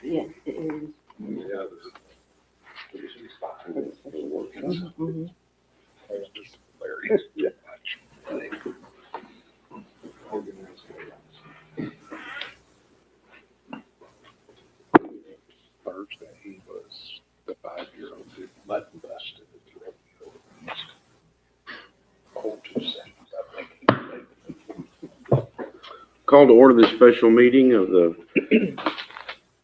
Yes, it is. Yeah. Mhm. Thursday was the 5-year-old who button busted at the rodeo. Cold 2 seconds, I think. Call to order this special meeting of the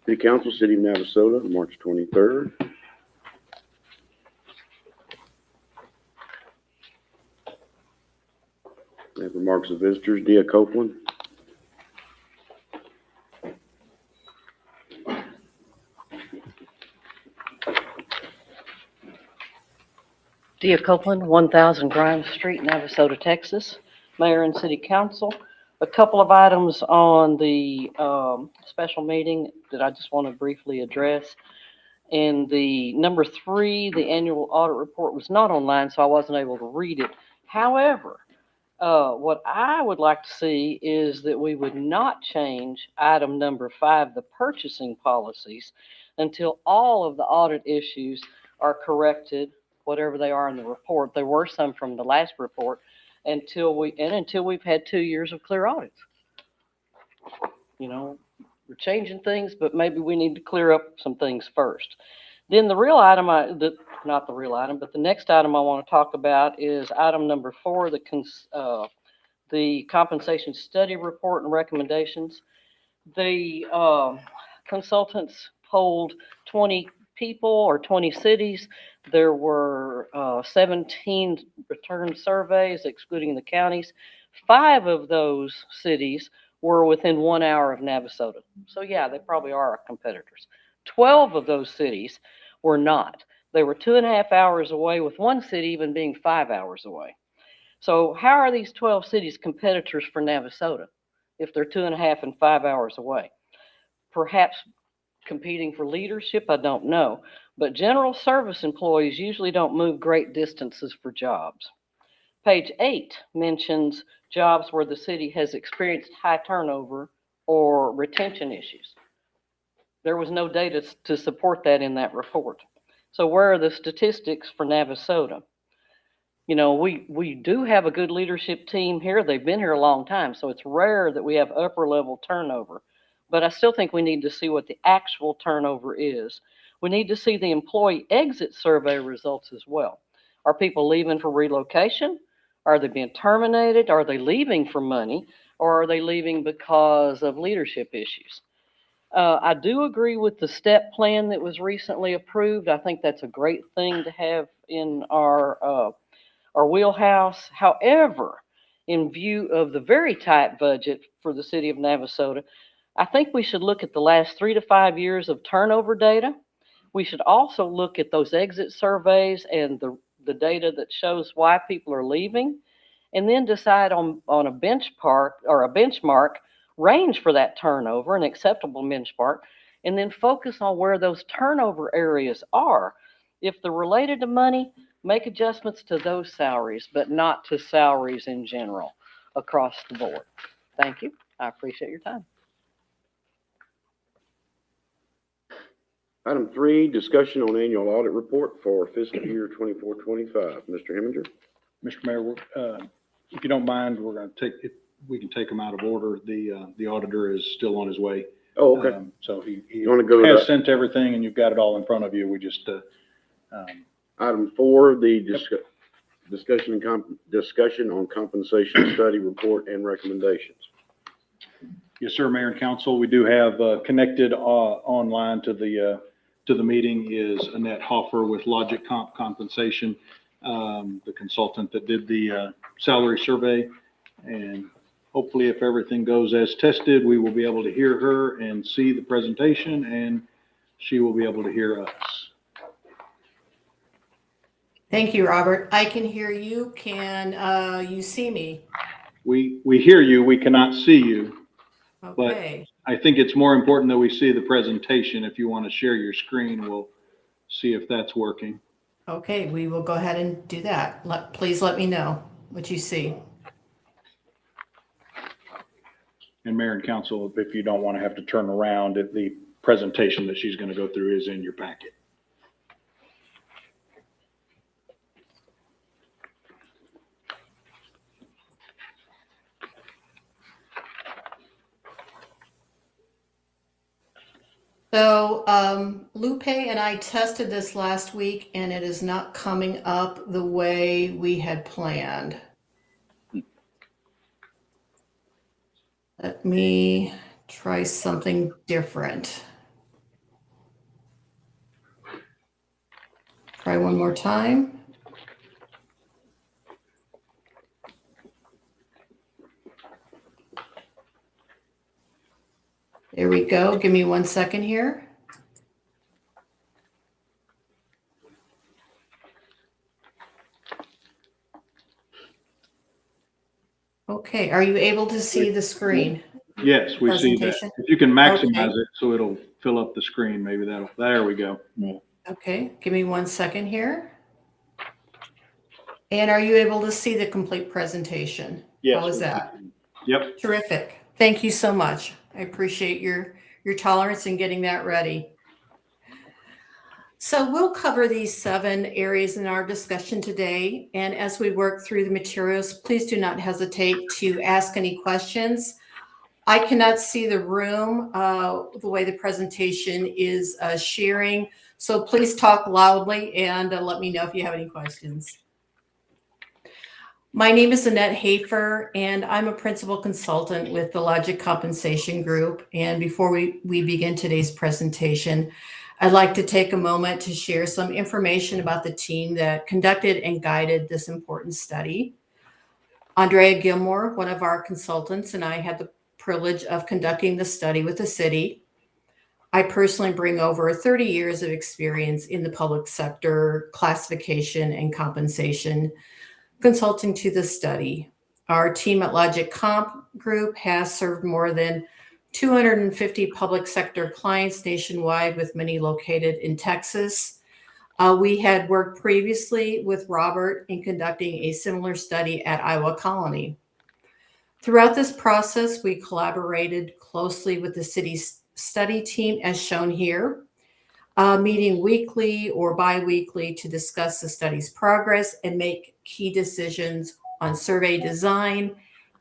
City Council, City of Navasota, March 23rd. We have remarks of visitors. Dia Copeland. Dia Copeland, 1000 Grimes Street, Navasota, Texas. Mayor and City Council. A couple of items on the special meeting that I just want to briefly address. And the number 3, the annual audit report was not online, so I wasn't able to read it. However, what I would like to see is that we would not change item number 5, the purchasing policies, until all of the audit issues are corrected, whatever they are in the report. There were some from the last report, until we've had 2 years of clear audits. You know, we're changing things, but maybe we need to clear up some things first. Then the real item, not the real item, but the next item I want to talk about is item number 4, the compensation study report and recommendations. The consultants polled 20 people or 20 cities. There were 17 return surveys, excluding the counties. 5 of those cities were within 1 hour of Navasota. So yeah, they probably are our competitors. 12 of those cities were not. They were 2.5 hours away, with one city even being 5 hours away. So how are these 12 cities competitors for Navasota if they're 2.5 and 5 hours away? Perhaps competing for leadership, I don't know. But general service employees usually don't move great distances for jobs. Page 8 mentions jobs where the city has experienced high turnover or retention issues. There was no data to support that in that report. So where are the statistics for Navasota? You know, we do have a good leadership team here. They've been here a long time, so it's rare that we have upper level turnover. But I still think we need to see what the actual turnover is. We need to see the employee exit survey results as well. Are people leaving for relocation? Are they being terminated? Are they leaving for money? Or are they leaving because of leadership issues? I do agree with the step plan that was recently approved. I think that's a great thing to have in our wheelhouse. However, in view of the very tight budget for the city of Navasota, I think we should look at the last 3 to 5 years of turnover data. We should also look at those exit surveys and the data that shows why people are leaving, and then decide on a benchmark range for that turnover, an acceptable benchmark, and then focus on where those turnover areas are. If they're related to money, make adjustments to those salaries, but not to salaries in general across the board. Thank you. I appreciate your time. Item 3, discussion on annual audit report for fiscal year 24-25. Mr. Heminger. Mr. Mayor, if you don't mind, we're going to we can take them out of order. The auditor is still on his way. Oh, okay. So he You want to go has to sent everything, and you've got it all in front of you. We just, item 4, the discussion on compensation study report and recommendations. yes, sir, Mayor and Council. We do have connected online to the meeting is Annette Hoffer with Logic Compensation, the consultant that did the salary survey. And hopefully, if everything goes as tested, we will be able to hear her and see the presentation, and she will be able to hear us. Thank you, Robert. I can hear you. Can you see me? We hear you. We cannot see you. Okay. I think it's more important that we see the presentation. If you want to share your screen, we'll see if that's working. Okay, we will go ahead and do that. Please let me know what you see. And Mayor and Council, if you don't want to have to turn around, presentation that she's going to go through is in your packet. So Lupe and I tested this last week, and it is not coming up the way we had planned. Let me try something different. Try one more time. There we go. Give me 1 second here. Okay, are you able to see the screen? Yes, we see that. Presentation? If you can maximize Okay. it so it'll fill up the screen, maybe there we go. Okay, give me 1 second here. And are you able to see the complete presentation? Yes. How is that? Yep. Terrific. Thank you so much. I appreciate your tolerance in getting that ready. So we'll cover these 7 areas in our discussion today. And as we work through the materials, please do not hesitate to ask any questions. I cannot see the room the way the presentation is sharing. So please talk loudly and let me know if you have any questions. My name is Annette Hafer, and I'm a principal consultant with the Logic Compensation Group. And before we begin today's presentation, I'd like to take a moment to share some information about the team that conducted and guided this important study. Andrea Gilmore, one of our consultants, and I had the privilege of conducting the study with the city. I personally bring over 30 years of experience in the public sector, classification and compensation, consulting to the study. Our team at Logic Comp Group has served more than 250 public sector clients nationwide, with many located in Texas. We had worked previously with Robert in conducting a similar study at Iowa Colony. Throughout this process, we collaborated closely with the city's study team, as shown here, meeting weekly or bi-weekly to discuss the study's progress and make key decisions on survey design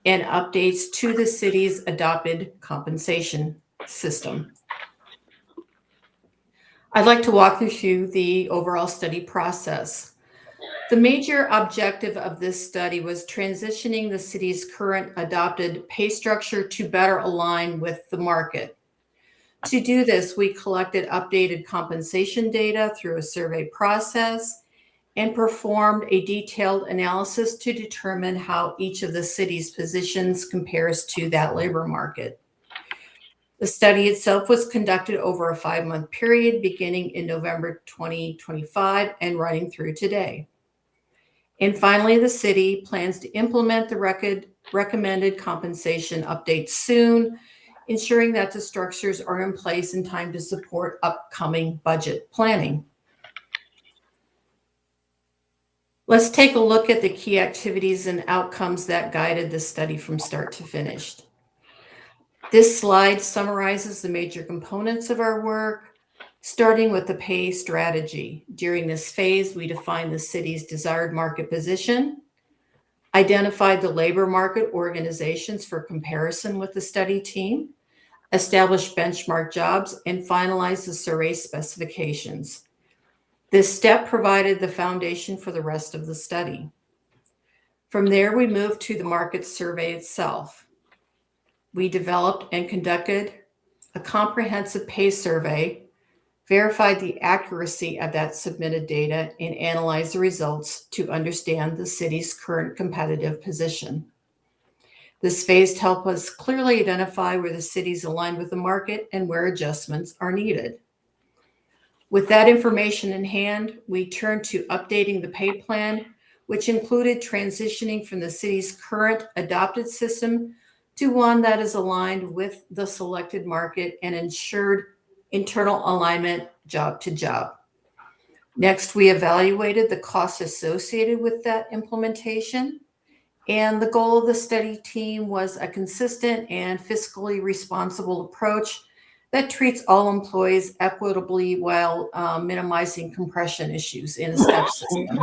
and updates to the city's adopted compensation system. I'd like to walk you through the overall study process. The major objective of this study was transitioning the city's current adopted pay structure to better align with the market. To do this, we collected updated compensation data through a survey process and performed a detailed analysis to determine how each of the city's positions compares to that labor market. The study itself was conducted over a 5-month period, beginning in November 2025 and running through today. And finally, the city plans to implement the recommended compensation updates soon, ensuring that the structures are in place in time to support upcoming budget planning. Let's take a look at the key activities and outcomes that guided the study from start to finish. This slide summarizes the major components of our work, starting with the pay strategy. During this phase, we defined the city's desired market position, identified the labor market organizations for comparison with the study team, established benchmark jobs, and finalized the survey specifications. This step provided the foundation for the rest of the study. From there, we moved to the market survey itself. We developed and conducted a comprehensive pay survey, verified the accuracy of that submitted data, and analyzed the results to understand the city's current competitive position. This phase helped us clearly identify where the city's aligned with the market and where adjustments are needed. With that information in hand, we turned to updating the pay plan, which included transitioning from the city's current adopted system to one that is aligned with the selected market and ensured internal alignment job to job. Next, we evaluated the costs associated with that implementation, and the goal of the study team was a consistent and fiscally responsible approach that treats all employees equitably while minimizing compression issues in the step system.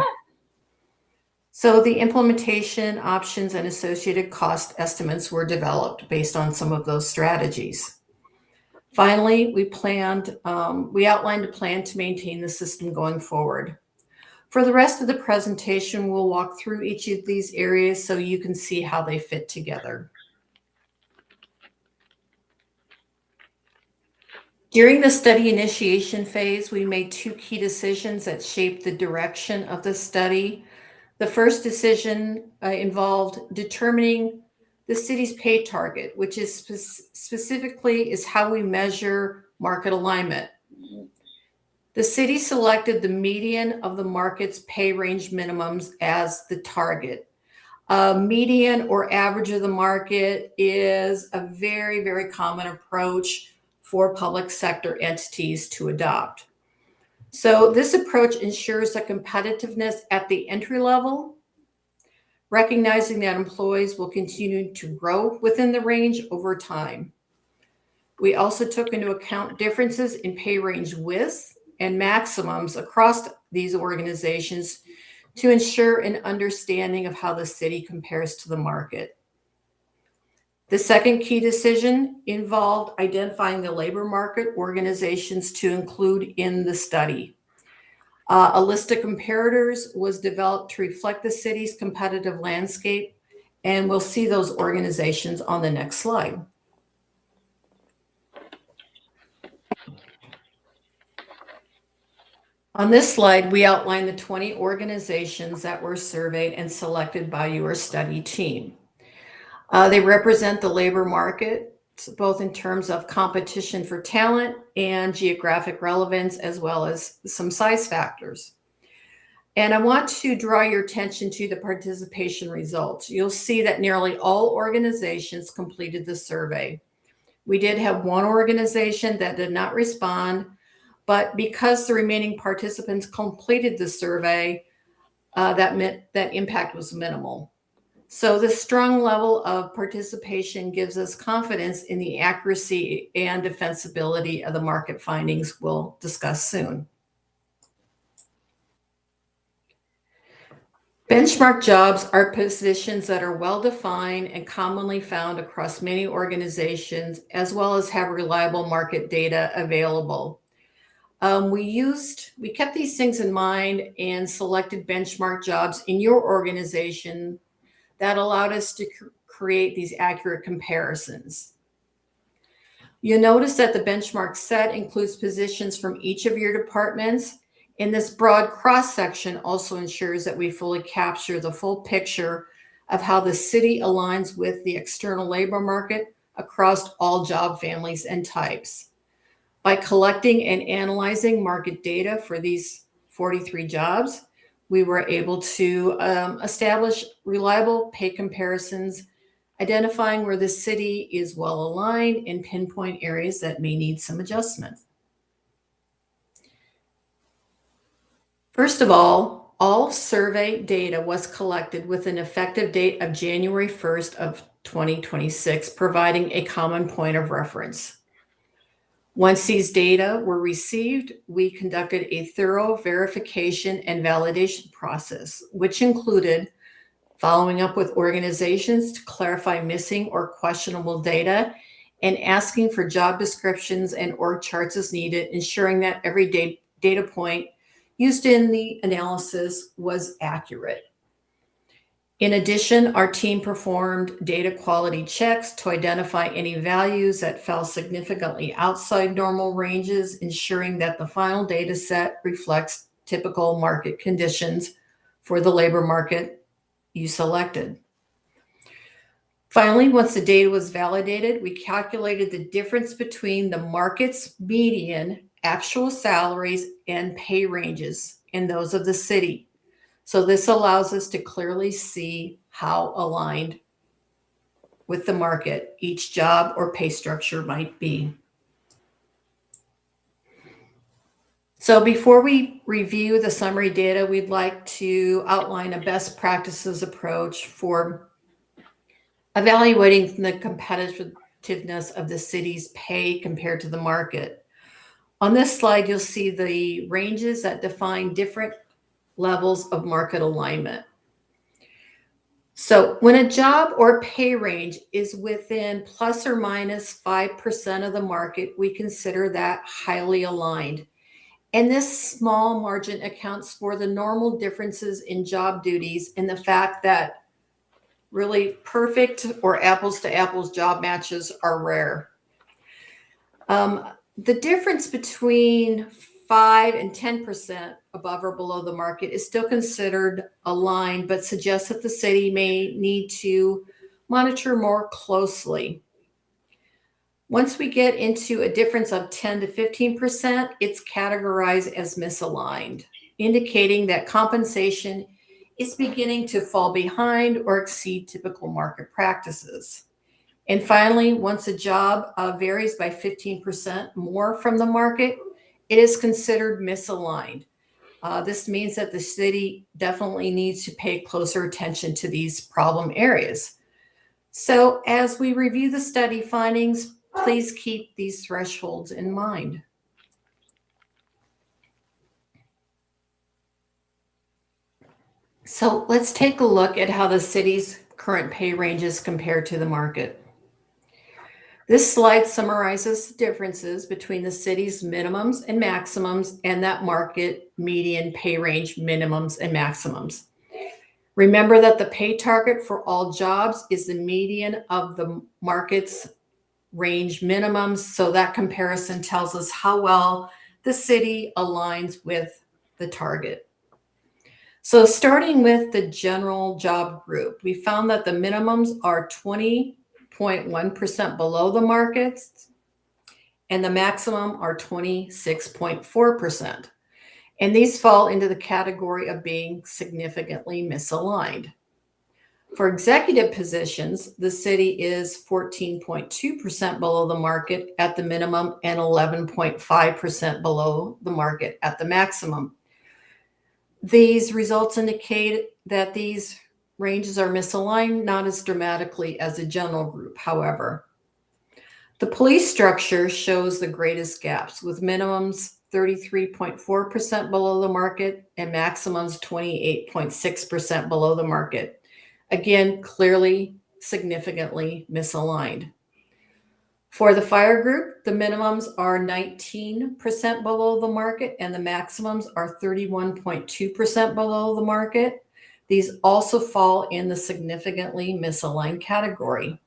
So the implementation options and associated cost estimates were developed based on some of those strategies. Finally, we outlined a plan to maintain the system going forward. For the rest of the presentation, we'll walk through each of these areas so you can see how they fit together. During the study initiation phase, we made two key decisions that shaped the direction of the study. The first decision involved determining the city's pay target, which is specifically is how we measure market alignment. The city selected the median of the market's pay range minimums as the target. Median or average of the market is a very, very common approach for public sector entities to adopt. So this approach ensures the competitiveness at the entry level, recognizing that employees will continue to grow within the range over time. We also took into account differences in pay range widths and maximums across these organizations to ensure an understanding of how the city compares to the market. The second key decision involved identifying the labor market organizations to include in the study. A list of comparators was developed to reflect the city's competitive landscape, and we'll see those organizations on the next slide. On this slide, we outline the 20 organizations that were surveyed and selected by your study team. They represent the labor market, both in terms of competition for talent and geographic relevance, as well as some size factors. And I want to draw your attention to the participation results. You'll see that nearly all organizations completed the survey. We did have one organization that did not respond, but because the remaining participants completed the survey, that impact was minimal. So the strong level of participation gives us confidence in the accuracy and defensibility of the market findings we'll discuss soon. Benchmark jobs are positions that are well-defined and commonly found across many organizations, as well as have reliable market data available. We kept these things in mind and selected benchmark jobs in your organization that allowed us to create these accurate comparisons. You'll notice that the benchmark set includes positions from each of your departments, and this broad cross-section also ensures that we fully capture the full picture of how the city aligns with the external labor market across all job families and types. By collecting and analyzing market data for these 43 jobs, we were able to establish reliable pay comparisons, identifying where the city is well aligned and pinpoint areas that may need some adjustment. First of all survey data was collected with an effective date of January 1st of 2026, providing a common point of reference. Once these data were received, we conducted a thorough verification and validation process, which included following up with organizations to clarify missing or questionable data and asking for job descriptions and org charts as needed, ensuring that every data point used in the analysis was accurate. In addition, our team performed data quality checks to identify any values that fell significantly outside normal ranges, ensuring that the final data set reflects typical market conditions for the labor market you selected. Finally, once the data was validated, we calculated the difference between the market's median actual salaries and pay ranges and those of the city. So this allows us to clearly see how aligned with the market each job or pay structure might be. So before we review the summary data, we'd like to outline a best practices approach for evaluating the attractiveness of the city's pay compared to the market. On this slide, you'll see the ranges that define different levels of market alignment. So when a job or pay range is within plus or minus 5% of the market, we consider that highly aligned. And this small margin accounts for the normal differences in job duties and the fact that really perfect or apples to apples job matches are rare. The difference between 5 and 10% above or below the market is still considered aligned, but suggests that the city may need to monitor more closely. Once we get into a difference of 10 to 15%, it's categorized as misaligned, indicating that compensation is beginning to fall behind or exceed typical market practices. And finally, once a job varies by 15% more from the market, it is considered misaligned. This means that the city definitely needs to pay closer attention to these problem areas. So as we review the study findings, please keep these thresholds in mind. So let's take a look at how the city's current pay ranges compare to the market. This slide summarizes the differences between the city's minimums and maximums and that market median pay range minimums and maximums. Remember that the pay target for all jobs is the median of the market's range minimums, so that comparison tells us how well the city aligns with the target. So starting with the general job group, we found that the minimums are 20.1% below the markets, and the maximum are 26.4%. And these fall into the category of being significantly misaligned. For executive positions, the city is 14.2% below the market at the minimum and 11.5% below the market at the maximum. These results indicate that these ranges are misaligned, not as dramatically as the general group, however. The police structure shows the greatest gaps, with minimums 33.4% below the market and maximums 28.6% below the market. Again, clearly, significantly misaligned. For the fire group, the minimums are 19% below the market and the maximums are 31.2% below the market. These also fall in the significantly misaligned category.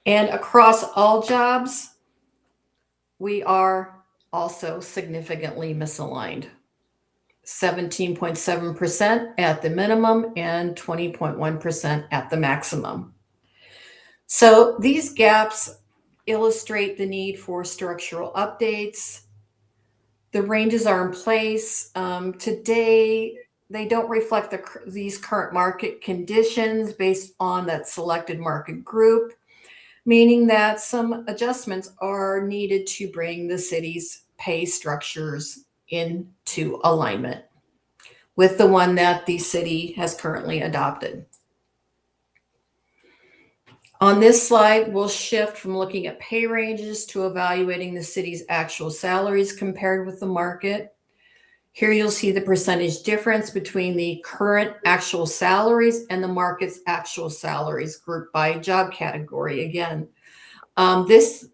And across all jobs, we are also significantly misaligned. 17.7% at the minimum and 20.1% at the maximum. So these gaps illustrate the need for structural updates. The ranges are in place. Today, they don't reflect these current market conditions based on that selected market group, meaning that some adjustments are needed to bring the city's pay structures into alignment with the one that the city has currently adopted. On this slide, we'll shift from looking at pay ranges to evaluating the city's actual salaries compared with the market. Here you'll see the percentage difference between the current actual salaries and the market's actual salaries grouped by job category. Again, this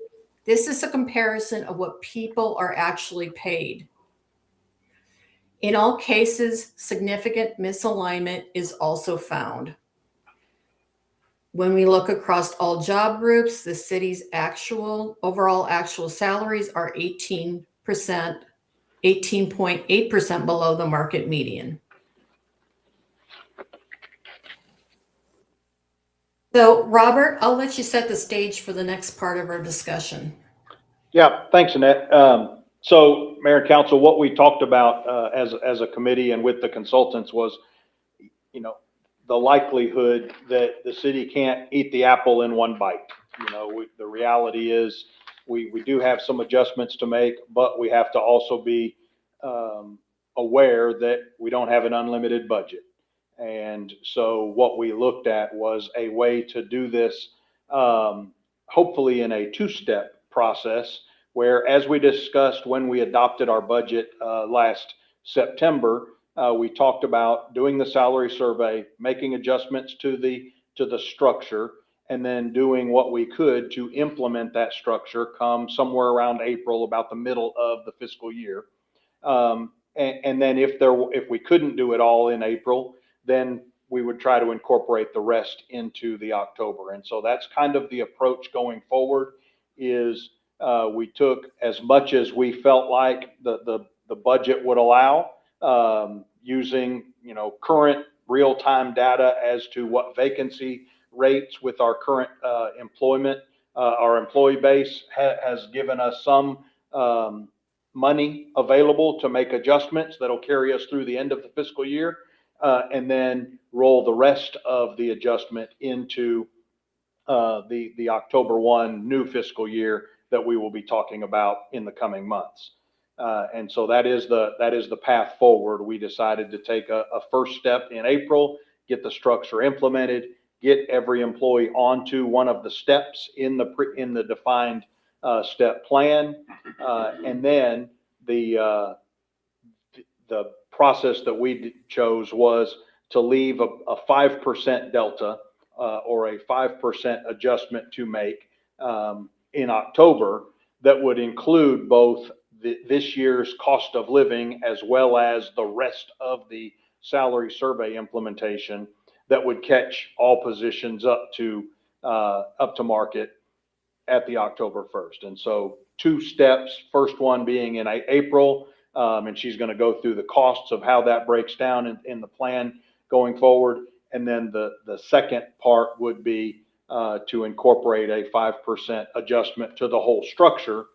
is a comparison of what people are actually paid. In all cases, significant misalignment is also found. When we look across all job groups, the city's overall actual salaries are 18.8% below the market median. So, Robert, I'll let you set the stage for the next part of our discussion. Yeah, thanks, Annette. So, Mayor and Council, what we talked about as a committee and with the consultants was, the likelihood that the city can't eat the apple in one bite. The reality is we do have some adjustments to make, but we have to also be aware that we don't have an unlimited budget. And so what we looked at was a way to do this hopefully in a two-step process, where, as we discussed when we adopted our budget last September, we talked about doing the salary survey, making adjustments to the structure, and then doing what we could to implement that structure come somewhere around April, about the middle of the fiscal year. And then if we couldn't do it all in April, then we would try to incorporate the rest into the October. And so that's kind of the approach going forward. Is we took as much as we felt like the budget would allow, using, current real-time data as to what vacancy rates with our current employment, our employee base has given us some money available to make adjustments that'll carry us through the end of the fiscal year, and then roll the rest of the adjustment into the October 1 new fiscal year that we will be talking about in the coming months. And so that is the path forward. We decided to take a first step in April, get the structure implemented, get every employee onto one of the steps in the defined step plan, and then the process that we chose was to leave a 5% delta, or a 5% adjustment to make in October, that would include both this year's cost of living as well as the rest of the salary survey implementation, that would catch all positions up to market at the October 1st. And so two steps, first one being in April, and she's going to go through the costs of how that breaks down in the plan going forward. And then the second part would be to incorporate a 5% adjustment to the whole structure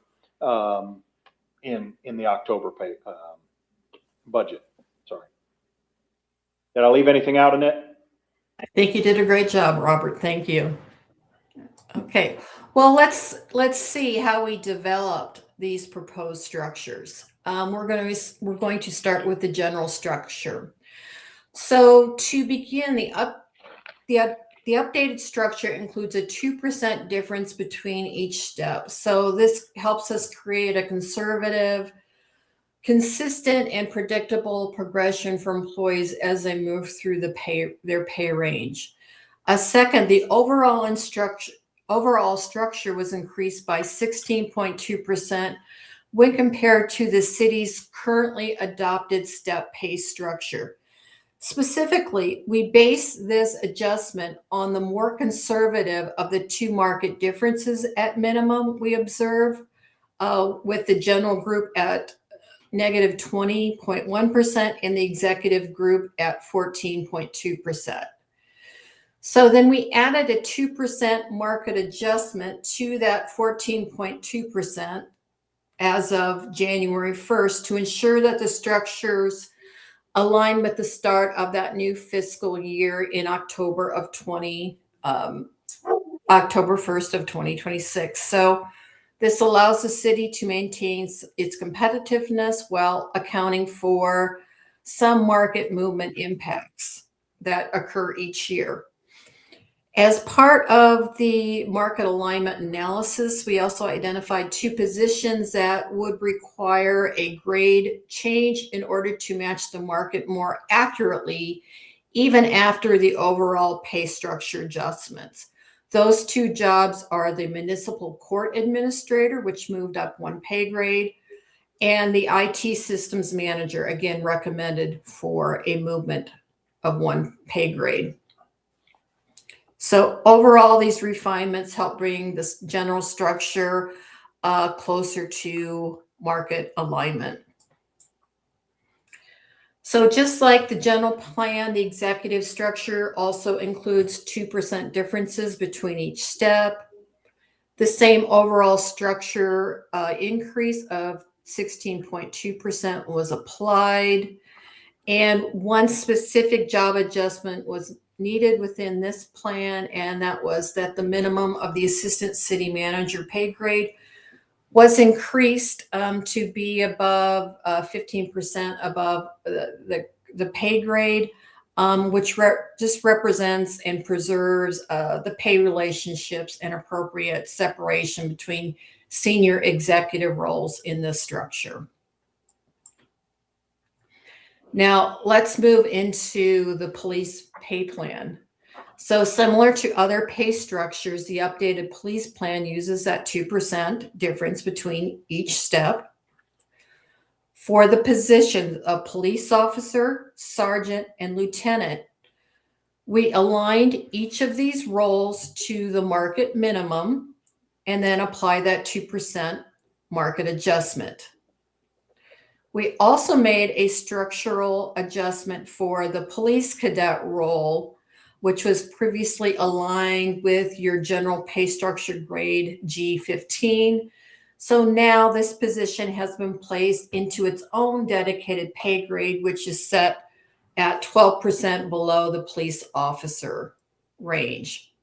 in the October pay budget. Sorry. Did I leave anything out, Annette? I think you did a great job, Robert. Thank you. Okay, well, let's see how we developed these proposed structures. We're going to start with the general structure. So to begin, the updated structure includes a 2% difference between each step. So this helps us create a conservative, consistent, and predictable progression for employees as they move through their pay range. Second, the overall structure was increased by 16.2% when compared to the city's currently adopted step pay structure. Specifically, we base this adjustment on the more conservative of the two market differences at minimum we observe, with the general group at negative 20.1% and the executive group at 14.2%. So then we added a 2% market adjustment to that 14.2% as of January 1st to ensure that the structures align with the start of that new fiscal year in October 1st of 2026. So this allows the city to maintain its competitiveness while accounting for some market movement impacts that occur each year. As part of the market alignment analysis, we also identified two positions that would require a grade change in order to match the market more accurately, even after the overall pay structure adjustments. Those two jobs are the municipal court administrator, which moved up one pay grade, and the IT systems manager, again recommended for a movement of one pay grade. So overall, these refinements help bring this general structure closer to market alignment. So just like the general plan, the executive structure also includes 2% differences between each step. The same overall structure increase of 16.2% was applied. And one specific job adjustment was needed within this plan, and that was that the minimum of the assistant city manager pay grade was increased to be above 15% above the pay grade which just represents and preserves the pay relationships and appropriate separation between senior executive roles in this structure. Now, let's move into the police pay plan. So similar to other pay structures, the updated police plan uses that 2% difference between each step. For the positions of police officer, sergeant, and lieutenant, we aligned each of these roles to the market minimum and then apply that 2% market adjustment. We also made a structural adjustment for the police cadet role, which was previously aligned with your general pay structure grade G15. So now this position has been placed into its own dedicated pay grade, which is set at 12% below the police officer range.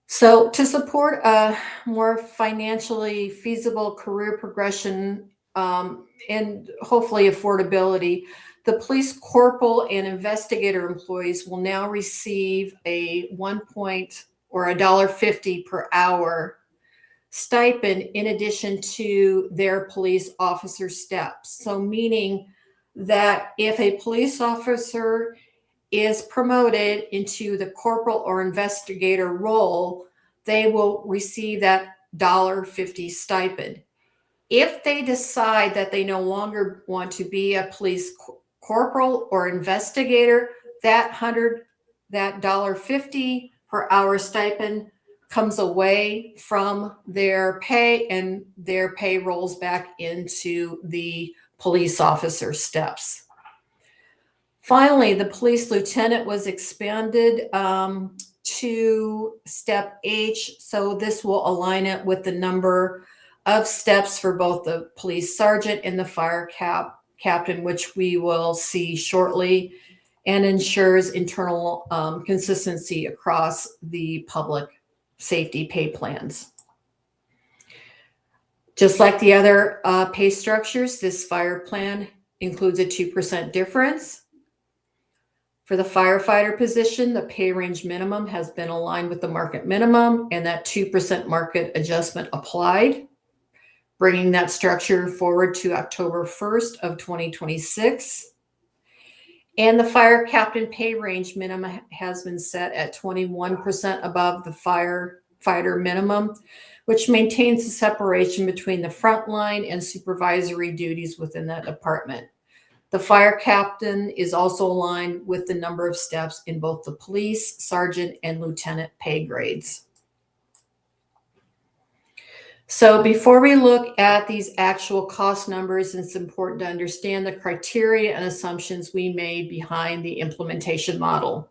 So to support a more financially feasible career progression and hopefully affordability, the police corporal and investigator employees will now receive a $1.50 per hour stipend in addition to their police officer steps. So meaning that if a police officer is promoted into the corporal or investigator role, they will receive that $1.50 stipend. If they decide that they no longer want to be a police corporal or investigator, that $1.50 per hour stipend comes away from their pay, and their pay rolls back into the police officer steps. Finally, the police lieutenant was expanded to step H. So this will align it with the number of steps for both the police sergeant and the fire captain, which we will see shortly, and ensures internal consistency across the public safety pay plans. Just like the other pay structures, this fire plan includes a 2% difference. For the firefighter position, the pay range minimum has been aligned with the market minimum, and that 2% market adjustment applied, bringing that structure forward to October 1st of 2026. And the fire captain pay range minimum has been set at 21% above the firefighter minimum, which maintains the separation between the frontline and supervisory duties within that department. The fire captain is also aligned with the number of steps in both the police, sergeant, and lieutenant pay grades. So before we look at these actual cost numbers, it's important to understand the criteria and assumptions we made behind the implementation model.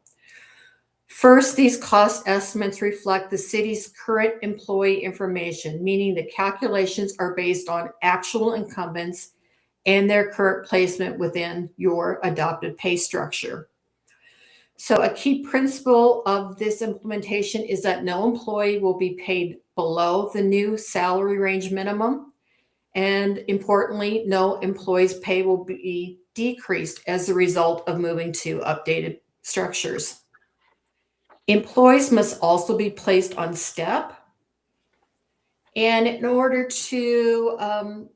First, these cost estimates reflect the city's current employee information, meaning the calculations are based on actual incumbents and their current placement within your adopted pay structure. So a key principle of this implementation is that no employee will be paid below the new salary range minimum. And importantly, no employee's pay will be decreased as a result of moving to updated structures. Employees must also be placed on step. And in order to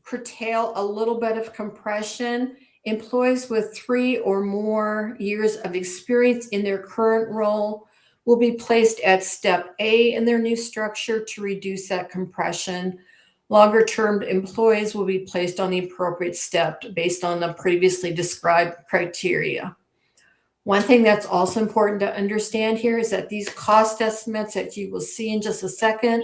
curtail a little bit of compression, employees with 3 or more years of experience in their current role will be placed at step A in their new structure to reduce that compression. Longer-term employees will be placed on the appropriate step based on the previously described criteria. One thing that's also important to understand here is that these cost estimates that you will see in just a second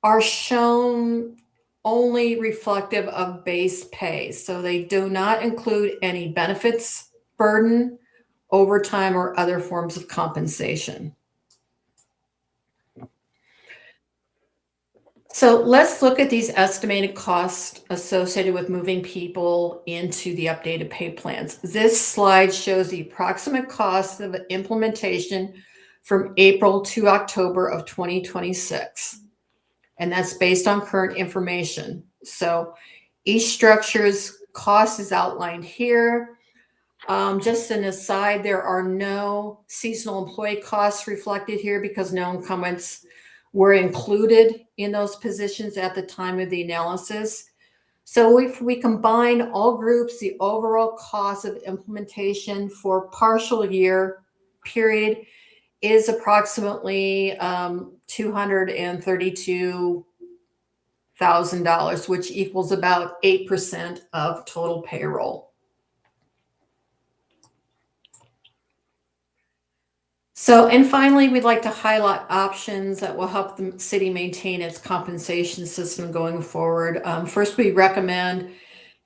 are shown only reflective of base pay. So they do not include any benefits burden, overtime, or other forms of compensation. So let's look at these estimated costs associated with moving people into the updated pay plans. This slide shows the approximate cost of implementation from April to October of 2026. And that's based on current information. So each structure's cost is outlined here. Just an aside, there are no seasonal employee costs reflected here because no incumbents were included in those positions at the time of the analysis. So if we combine all groups, the overall cost of implementation for partial year period is approximately $232,000, which equals about 8% of total payroll. So, and finally, we'd like to highlight options that will help the city maintain its compensation system going forward. First, we recommend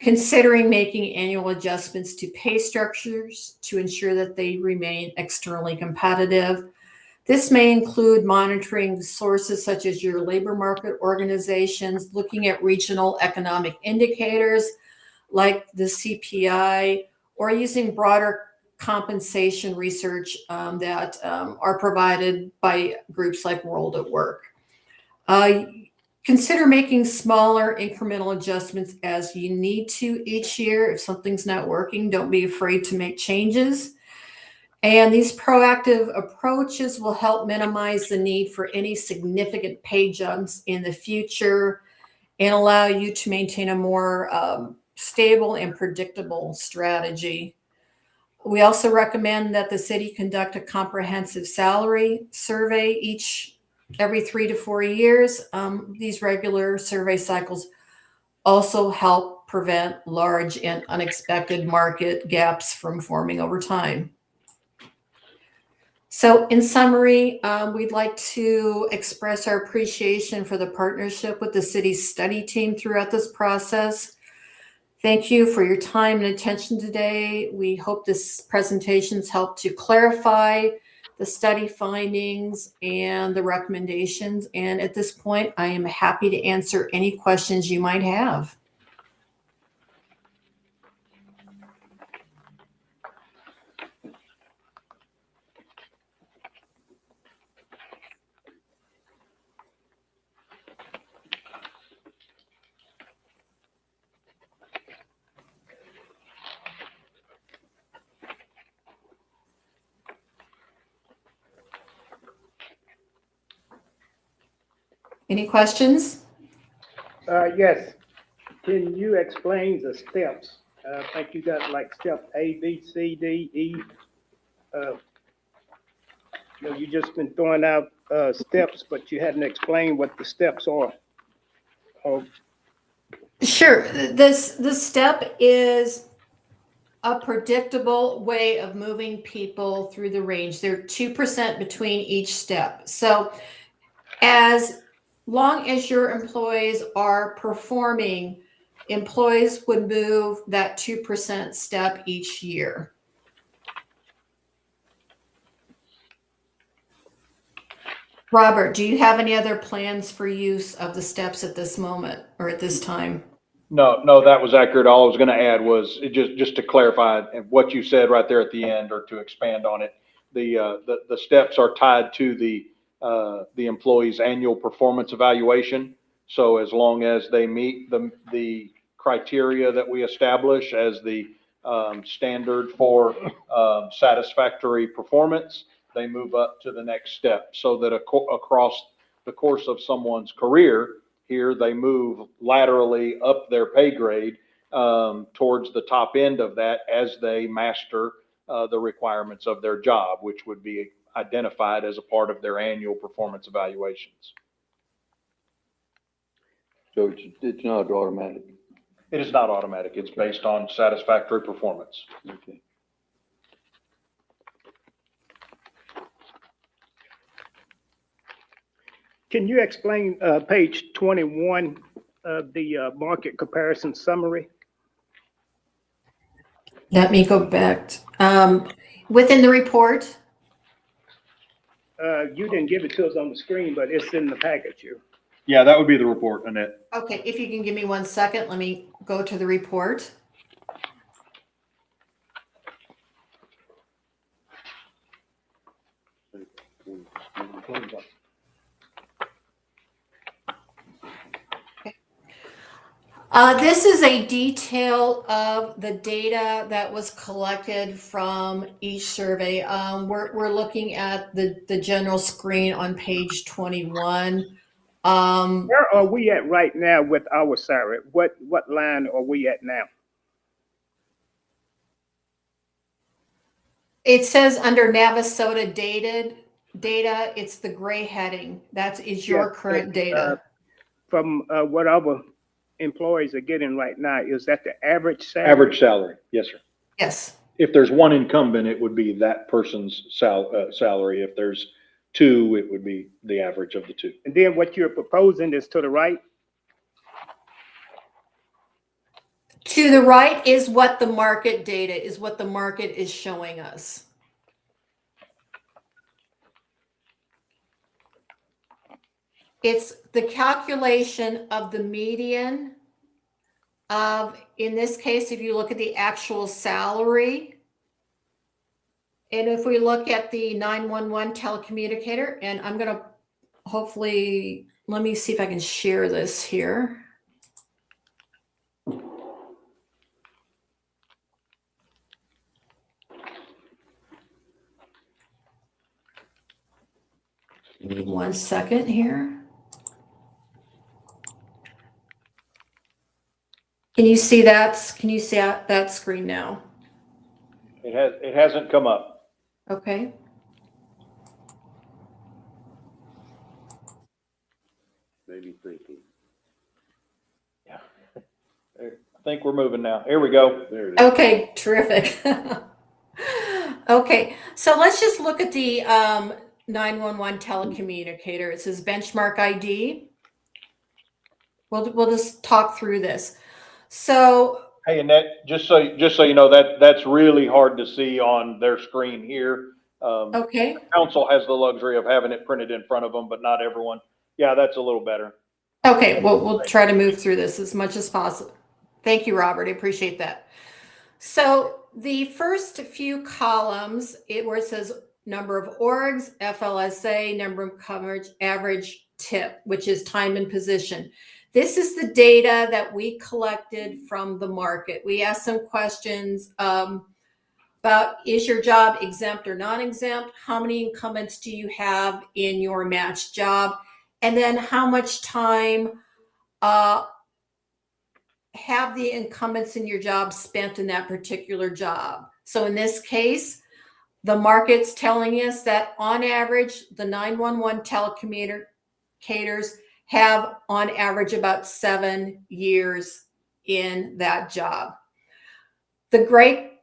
considering making annual adjustments to pay structures to ensure that they remain externally competitive. This may include monitoring sources such as your labor market organizations, looking at regional economic indicators like the CPI, or using broader compensation research that are provided by groups like World at Work. Consider making smaller incremental adjustments as you need to each year. If something's not working, don't be afraid to make changes. And these proactive approaches will help minimize the need for any significant pay jumps in the future and allow you to maintain a more stable and predictable strategy. We also recommend that the city conduct a comprehensive salary survey every 3 to 4 years. These regular survey cycles also help prevent large and unexpected market gaps from forming over time. So in summary, we'd like to express our appreciation for the partnership with the city's study team throughout this process. Thank you for your time and attention today. We hope this presentation's helped to clarify the study findings and the recommendations. And at this point, I am happy to answer any questions you might have. Any questions? Yes. Can you explain the steps? I think you got like step A, B, C, D, E. You just been throwing out steps, but you hadn't explained what the steps are. Sure. This step is a predictable way of moving people through the range. They're 2% between each step. So as long as your employees are performing, employees would move that 2% step each year. Robert, do you have any other plans for use of the steps at this moment or at this time? No, that was accurate. All I was going to add was just to clarify what you said right there at the end, or to expand on it. The steps are tied to the employee's annual performance evaluation. So as long as they meet the criteria that we establish as the standard for satisfactory performance, they move up to the next step. So that across the course of someone's career, here they move laterally up their pay grade towards the top end of that as they master the requirements of their job, which would be identified as a part of their annual performance evaluations. So it's not automatic. It is not automatic. It's based on satisfactory performance. Okay. Can you explain page 21 of the market comparison summary? Let me go back. Within the report? You didn't give it to us on the screen, but it's in the package here. Yeah, that would be the report, Annette. Okay, if you can give me 1 second, let me go to the report. This is a detail of the data that was collected from each survey. We're looking at the general screen on page 21. Where are we at right now with our salary? What line are we at now? It says under Navasota data, it's the gray heading. That is your Yes, current but, data. From what our employees are getting right now, is that the average salary? Average salary, yes, sir. Yes. If there's one incumbent, it would be that person's salary. If there's two, it would be the average of the two. And then what you're proposing is to the right? To the right is what the market data is, what the market is showing us. It's the calculation of the median of, in this case, if you look at the actual salary, and if we look at the 911 telecommunicator, and I'm going to hopefully, let me see if I can share this here. Give me 1 second here. Can you see that? Can you see that screen now? It hasn't come up. Okay. Maybe thinking. Yeah. I think we're moving now. Here we go. There it is. Okay, terrific. Okay, so let's just look at the 911 telecommunicator. It says benchmark ID. We'll just talk through this. So, Hey, Annette, just so you know, that's really hard to see on their screen here. okay, Council has the luxury of having it printed in front of them, but not everyone. Yeah, that's a little better. okay, we'll try to move through this as much as possible. Thank you, Robert. I appreciate that. So the first few columns, where it says number of orgs, FLSA, number of coverage, average tip, which is time and position. This is the data that we collected from the market. We asked some questions about, is your job exempt or non-exempt? How many incumbents do you have in your matched job? And then how much time have the incumbents in your job spent in that particular job? So in this case, the market's telling us that on average, the 911 telecommunicators have on average about 7 years in that job. The gray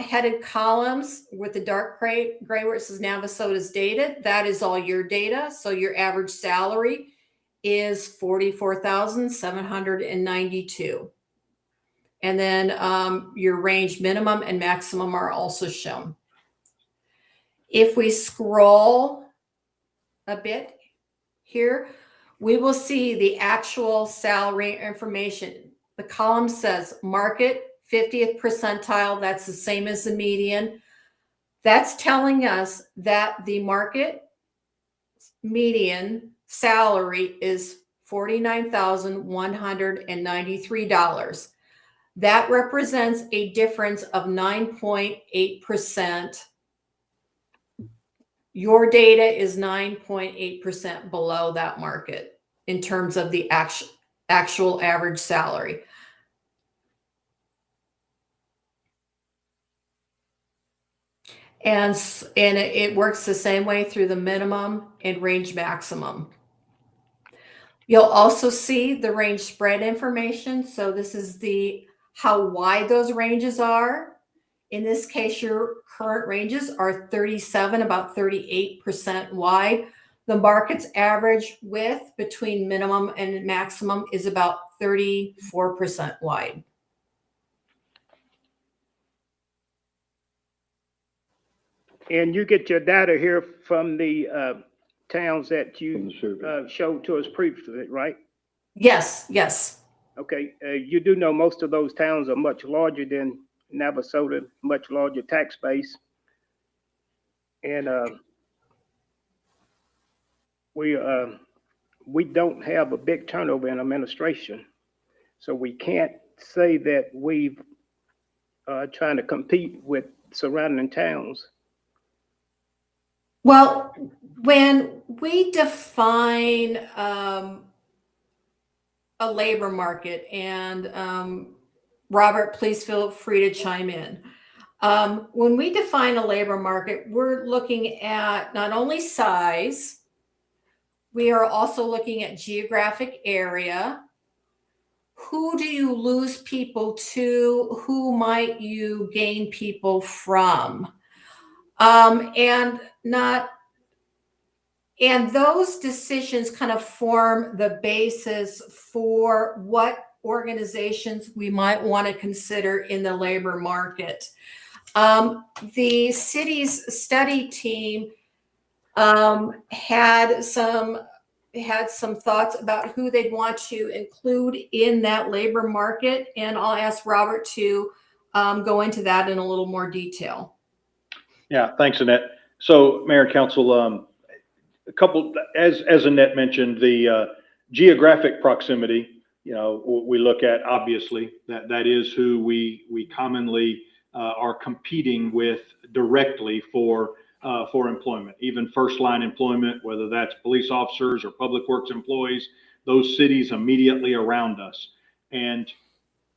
headed columns with the dark gray where it says Navasota's data, that is all your data. So your average salary is $44,792. And then your range minimum and maximum are also shown. If we scroll a bit here, we will see the actual salary information. The column says market 50th percentile, that's the same as the median. That's telling us that the market median salary is $49,193. That represents a difference of 9.8%. Your data is 9.8% below that market in terms of the actual average salary. And it works the same way through the minimum and range maximum. You'll also see the range spread information. So this is how wide those ranges are. In this case, your current ranges are 37, about 38% wide. The market's average width between minimum and maximum is about 34% wide. And you get your data here from the towns that you showed to us previously, right? Yes, yes. Okay, you do know most of those towns are much larger than Navasota, much larger tax base. And we don't have a big turnover in administration. So we can't say that we've trying to compete with surrounding towns. Well, when we define a labor market, and Robert, please feel free to chime in. When we define a labor market, we're looking at not only size, we are also looking at geographic area. Who do you lose people to? Who might you gain people from? And those decisions kind of form the basis for what organizations we might want to consider in the labor market. The city's study team had some thoughts about who they'd want to include in that labor market, and I'll ask Robert to go into that in a little more detail. Yeah, thanks, Annette. So, Mayor and Council, a couple, as Annette mentioned, the geographic proximity, you know, we look at, obviously, that is who we commonly are competing with directly for employment, even first line employment, whether that's police officers or public works employees, those cities immediately around us. And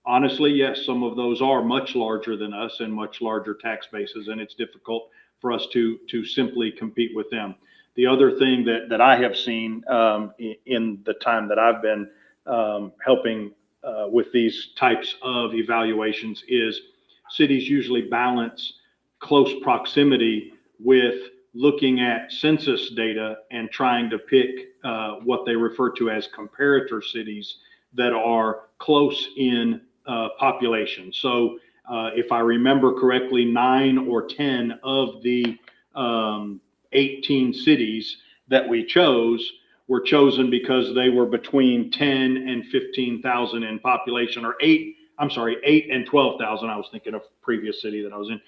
honestly, yes, some of those are much larger than us and much larger tax bases, and it's difficult for us to simply compete with them. The other thing that I have seen in the time that I've been helping with these types of evaluations is cities usually balance close proximity with looking at census data and trying to pick what they refer to as comparator cities that are close in population. So if I remember correctly, 9 or 10 of the 18 cities that we chose were chosen because they were between 10 and 15,000 in population, or 8 and 12,000. I was thinking of previous city that I was in.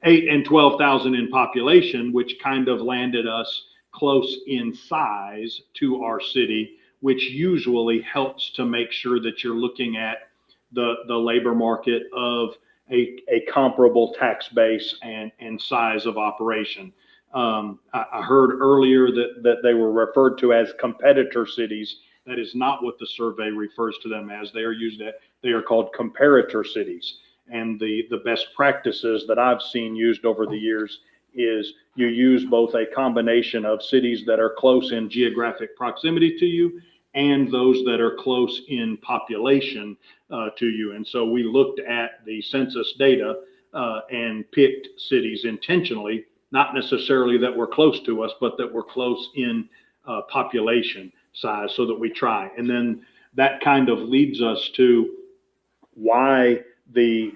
8 and 12,000 in population, which kind of landed us close in size to our city, which usually helps to make sure that you're looking at the labor market of a comparable tax base and size of operation. I heard earlier that they were referred to as competitor cities. That is not what the survey refers to them as. They are called comparator cities. And the best practices that I've seen used over the years is you use both a combination of cities that are close in geographic proximity to you and those that are close in population to you. And so we looked at the census data and picked cities intentionally, not necessarily that were close to us, but that were close in population size, so that we try. And then that kind of leads us to why the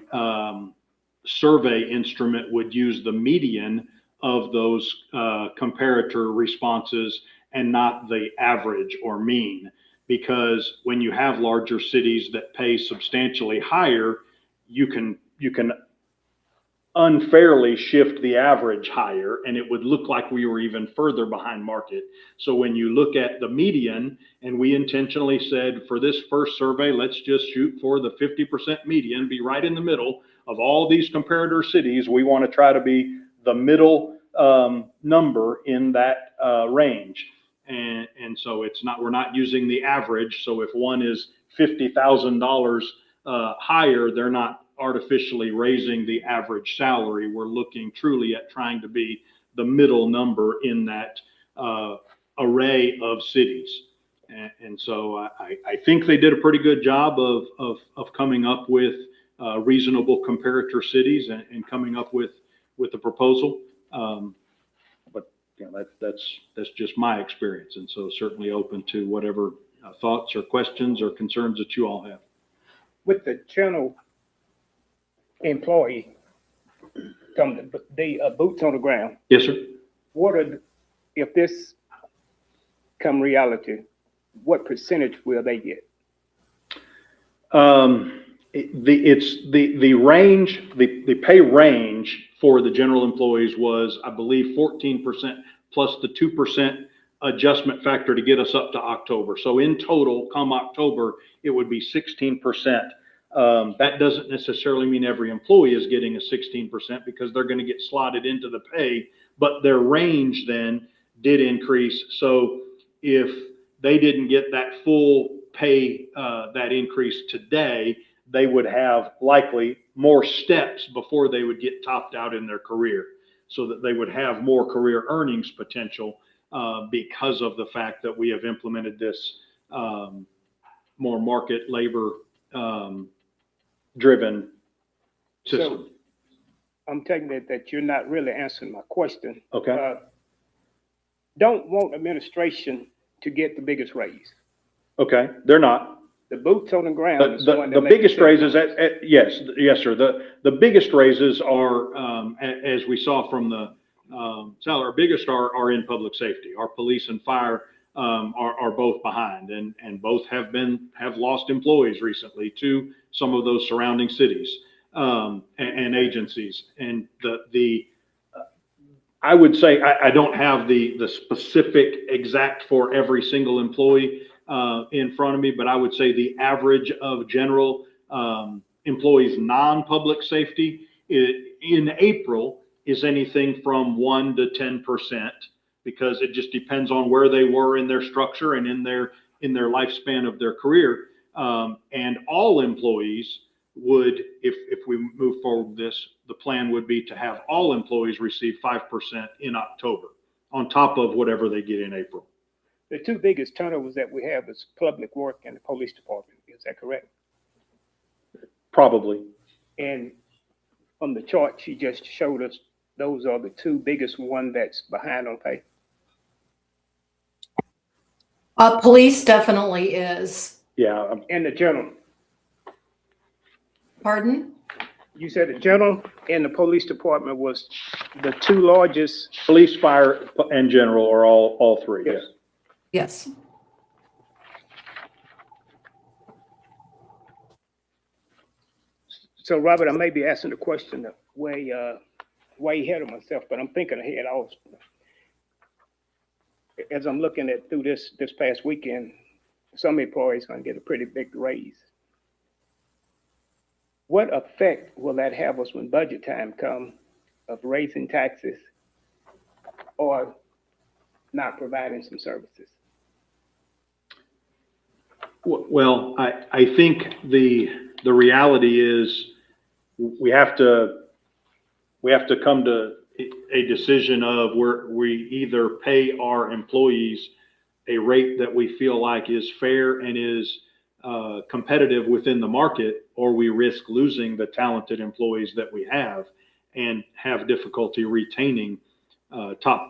survey instrument would use the median of those comparator responses and not the average or mean. Because when you have larger cities that pay substantially higher, you can unfairly shift the average higher, and it would look like we were even further behind market. So when you look at the median, and we intentionally said for this first survey, let's just shoot for the 50% median, be right in the middle of all these comparator cities. We want to try to be the middle number in that range. And so we're not using the average. So if one is $50,000 higher, they're not artificially raising the average salary. We're looking truly at trying to be the middle number in that array of cities. And so I think they did a pretty good job of coming up with reasonable comparator cities and coming up with the proposal. But you know, that's just my experience. And so certainly open to whatever thoughts or questions or concerns that you all have. With the general employee, the boots on the ground, Yes, sir. If this come reality, what percentage will they get? The range, the pay range for the general employees was, I believe, 14% plus the 2% adjustment factor to get us up to October. So in total, come October, it would be 16%. That doesn't necessarily mean every employee is getting a 16% because they're going to get slotted into the pay, but their range then did increase. So if they didn't get that full pay, that increase today, they would have likely more steps before they would get topped out in their career, so that they would have more career earnings potential because of the fact that we have implemented this more market labor driven system. So I'm taking it that you're not really answering my question. Okay. Don't want administration to get the biggest raise. Okay, they're not. The boots on the ground is the one The that makes biggest it raises, yes, sir. The biggest raises are, as we saw from the salary, our biggest are in public safety. Our police and fire are both behind, and both have lost employees recently to some of those surrounding cities and agencies. And I would say, I don't have the specific exact for every single employee in front of me, but I would say the average of general employees, non-public safety in April is anything from 1% to 10%, because it just depends on where they were in their structure and in their lifespan of their career. And all employees would, if we move forward with this, the plan would be to have all employees receive 5% in October on top of whatever they get in April. The two biggest turnovers that we have is public work and the police department. Is that correct? Probably. And on the chart she just showed us, those are the two biggest one that's behind on pay. Police definitely is. Yeah. And the general, Pardon? you said the general and the police department was the two largest. Police, fire, and general are all three. Yes. Yes. So Robert, I may be asking the question way ahead of myself, but I'm thinking ahead also. As I'm looking at through this past weekend, some employees going to get a pretty big raise. What effect will that have us when budget time comes of raising taxes or not providing some services? Well, I think the reality is we have to come to a decision of where we either pay our employees a rate that we feel like is fair and is competitive within the market, or we risk losing the talented employees that we have and have difficulty retaining top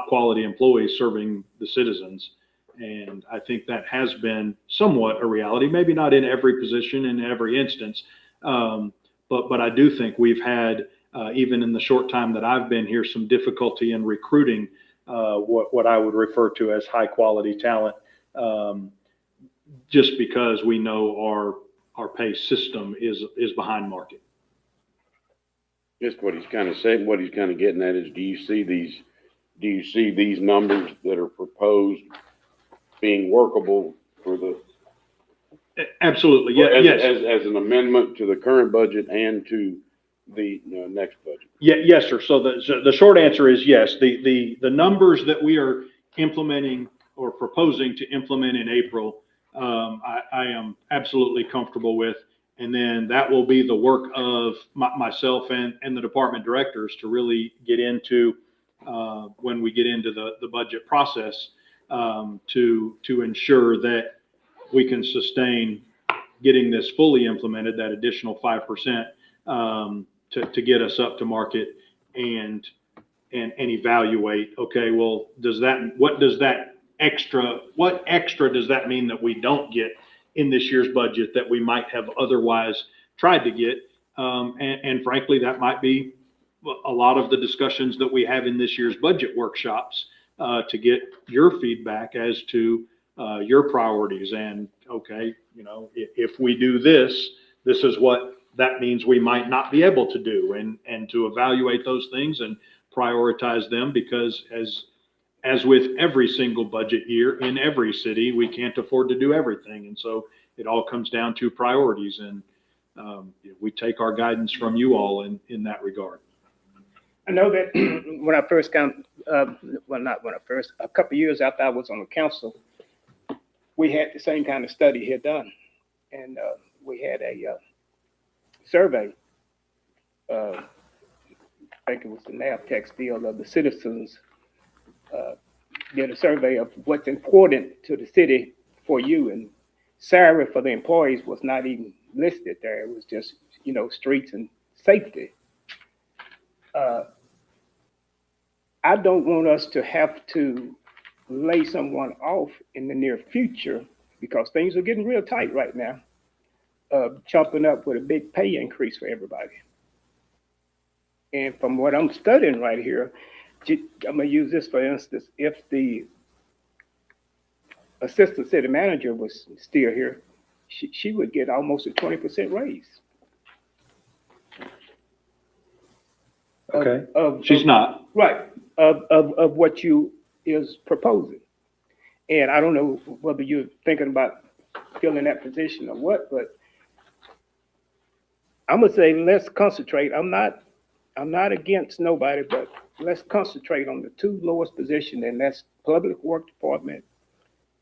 quality employees serving the citizens. And I think that has been somewhat a reality, maybe not in every position in every instance. But I do think we've had, even in the short time that I've been here, some difficulty in recruiting what I would refer to as high quality talent, just because we know our pay system is behind market. Just what he's kind of saying, what he's kind of getting at is, do you see these numbers that are proposed being workable for the? Absolutely. Yeah. Yes. As an amendment to the current budget and to the next budget. Yeah. Yes, sir. So the short answer is yes. The numbers that we are implementing or proposing to implement in April, I am absolutely comfortable with. And then that will be the work of myself and the department directors to really get into when we get into the budget process, to ensure that we can sustain getting this fully implemented, that additional 5%, to get us up to market and evaluate, okay, well, what extra does that mean that we don't get in this year's budget that we might have otherwise tried to get? And frankly, that might be a lot of the discussions that we have in this year's budget workshops, to get your feedback as to your priorities. And okay, if we do this is what that means we might not be able to do, and to evaluate those things and prioritize them, because as with every single budget year in every city, we can't afford to do everything. And so it all comes down to priorities. And we take our guidance from you all in that regard. I know that when I first well, not when I first, a couple of years after I was on the council, we had the same kind of study here done. And we had a survey, I think it was the NAVTEX deal of the citizens, did a survey of what's important to the city for you. And salary for the employees was not even listed there. It was just, streets and safety. I don't want us to have to lay someone off in the near future because things are getting real tight right now, chopping up with a big pay increase for everybody. And from what I'm studying right here, I'm gonna use this for instance, if the assistant city manager was still here, she would get almost a 20% raise. Okay. She's not. Right, of what you is proposing. And I don't know whether you're thinking about filling that position or what, but I'm gonna say, let's concentrate. I'm not against nobody, but let's concentrate on the two lowest positions, and that's Public Works Department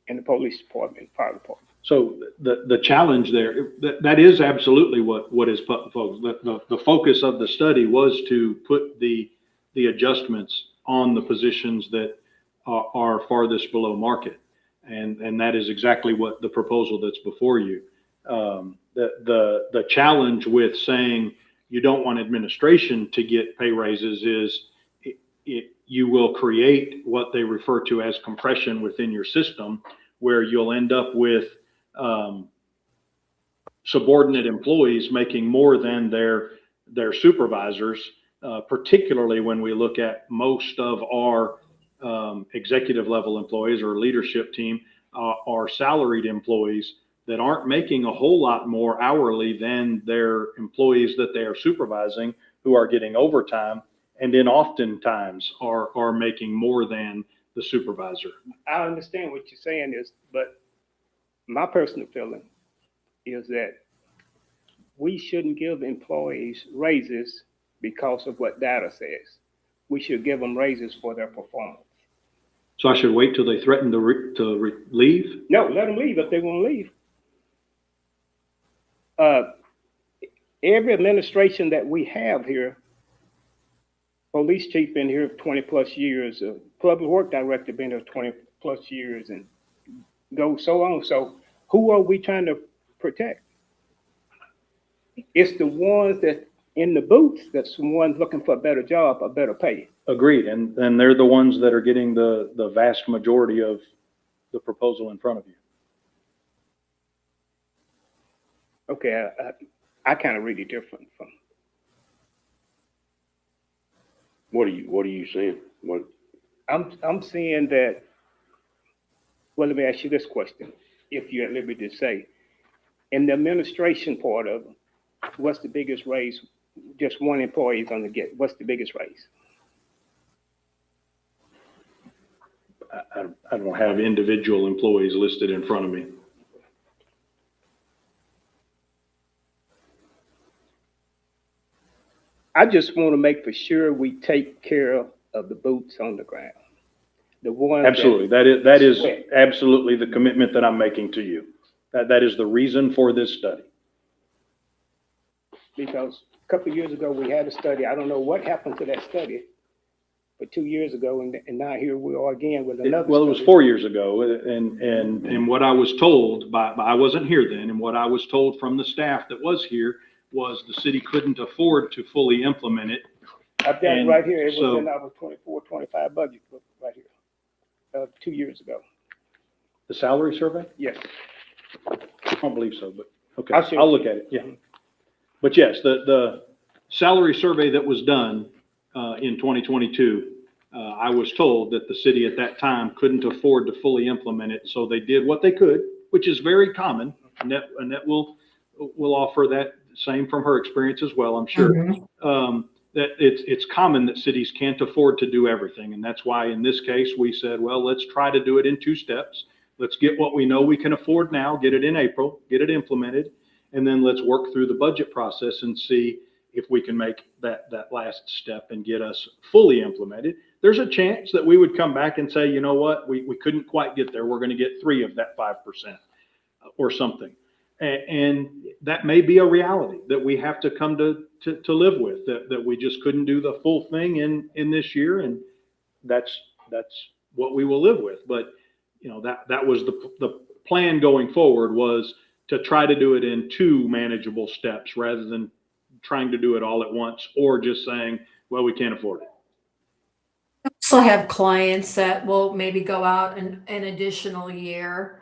and the Police Department, Fire Department. So the challenge there, that is absolutely what is focused. The focus of the study was to put the adjustments on the positions that are farthest below market. And that is exactly what the proposal that's before you. The challenge with saying you don't want administration to get pay raises is you will create what they refer to as compression within your system, where you'll end up with subordinate employees making more than their supervisors, particularly when we look at most of our executive level employees or leadership team are salaried employees that aren't making a whole lot more hourly than their employees that they are supervising, who are getting overtime and then oftentimes are making more than the supervisor. I understand what you're saying but my personal feeling is that we shouldn't give employees raises because of what data says. We should give them raises for their performance. So I should wait till they threaten to leave? No, let them leave if they want to leave. Every administration that we have here, police chief been here 20 plus years, public work director been here 20 plus years, and go so on. So who are we trying to protect? It's the ones that in the booths, that's the ones looking for a better job, a better pay. Agreed, and they're the ones that are getting the vast majority of the proposal in front of you. Okay, I kind of read it different from. What are you saying? What? I'm saying that, well, let me ask you this question, if you're at liberty to say, in the administration part of it, what's the biggest raise? Just one employee is gonna get, what's the biggest raise? I don't have individual employees listed in front of me. I just want to make for sure we take care of the boots on the ground. The ones Absolutely, that is sweat. absolutely the commitment that I'm making to you. That is the reason for this study. Because a couple of years ago, we had a study. I don't know what happened to that study, but 2 years ago, and now here we are again with another Well, it was study. 4 years ago, and what I was told I wasn't here then, and what I was told from the staff that was here was the city couldn't afford to fully implement it. I've got it and right here. It so- was in our 24-25 budget book right here, 2 years ago. The salary survey? Yes. I don't believe so, but okay, I'll see. I'll look at it, yeah. But yes, the salary survey that was done in 2022, I was told that the city at that time couldn't afford to fully implement it, so they did what they could, which is very common. Annette will offer that same from her experience as well, I'm sure. Mhm. that it's common that cities can't afford to do everything. And that's why in this case, we said, well, let's try to do it in 2 steps. Let's get what we know we can afford now, get it in April, get it implemented, and then let's work through the budget process and see if we can make that last step and get us fully implemented. There's a chance that we would come back and say, you know what, we couldn't quite get there. We're going to get 3 of that 5% or something. And that may be a reality that we have to come to live with, that we just couldn't do the full thing in this year. And that's what we will live with. But, you know, that was the plan going forward, was to try to do it in 2 manageable steps rather than trying to do it all at once, or just saying, well, we can't afford it. Also have clients that will maybe go out an additional year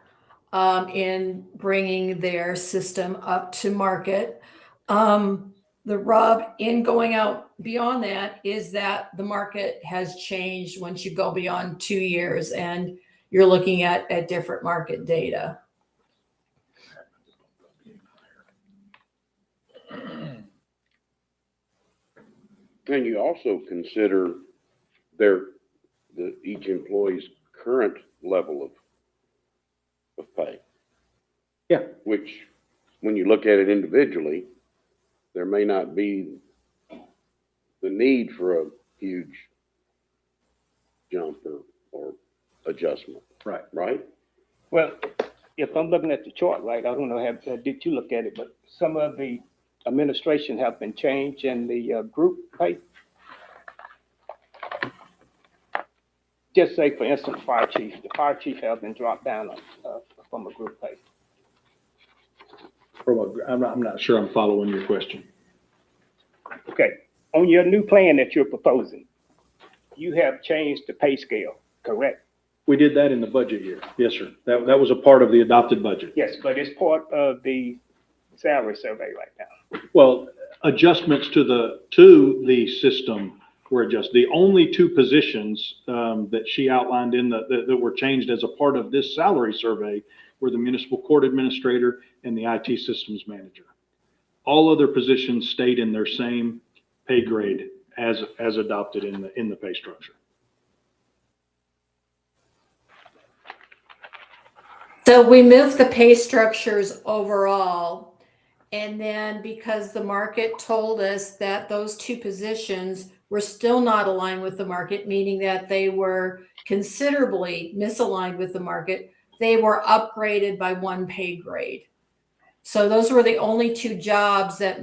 in bringing their system up to market. The rub in going out beyond that is that the market has changed once you go beyond 2 years and you're looking at different market data. And you also consider each employee's current level of pay. Yeah. Which, when you look at it individually, there may not be the need for a huge jump or adjustment. Right. Right? Well, if I'm looking at the chart, right, I don't know, did you look at it, but some of the administration have been changed in the group pay. Just say, for instance, the fire chief has been dropped down from a group pay. I'm not sure I'm following your question. Okay, on your new plan that you're proposing, you have changed the pay scale, correct? We did that in the budget year. Yes, sir. That was a part of the adopted budget. Yes, but it's part of the salary survey right now. Well, adjustments to the system were adjusted. The only 2 positions that she outlined that were changed as a part of this salary survey were the municipal court administrator and the IT systems manager. All other positions stayed in their same pay grade as adopted in the pay structure. So we moved the pay structures overall. And then because the market told us that those 2 positions were still not aligned with the market, meaning that they were considerably misaligned with the market, they were upgraded by 1 pay grade. So those were the only 2 jobs that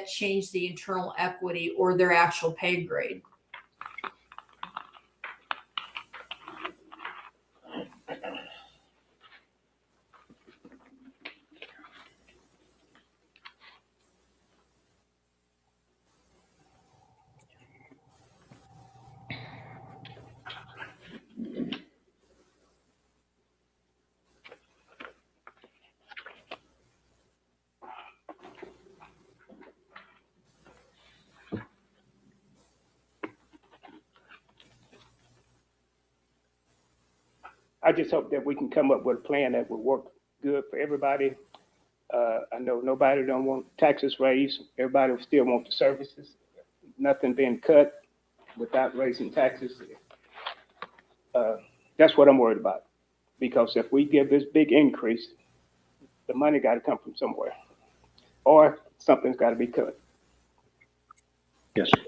changed the internal equity or their actual pay grade. I just hope that we can come up with a plan that will work good for everybody. I know nobody don't want taxes raised. Everybody still want the services. Nothing being cut without raising taxes. That's what I'm worried about. Because if we give this big increase, the money got to come from somewhere, or something's got to be cut. Yes, sir.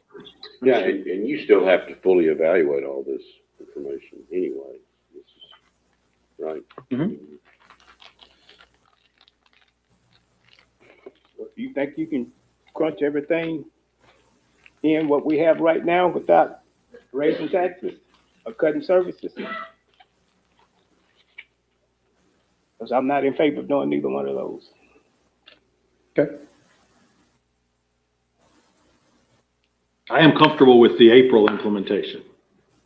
Yeah, and you still have to fully evaluate all this information anyway. Right. Mm-hmm. You think you can crunch everything in what we have right now without raising taxes or cutting services? Because I'm not in favor of doing neither one of those. Okay. I am comfortable with the April implementation.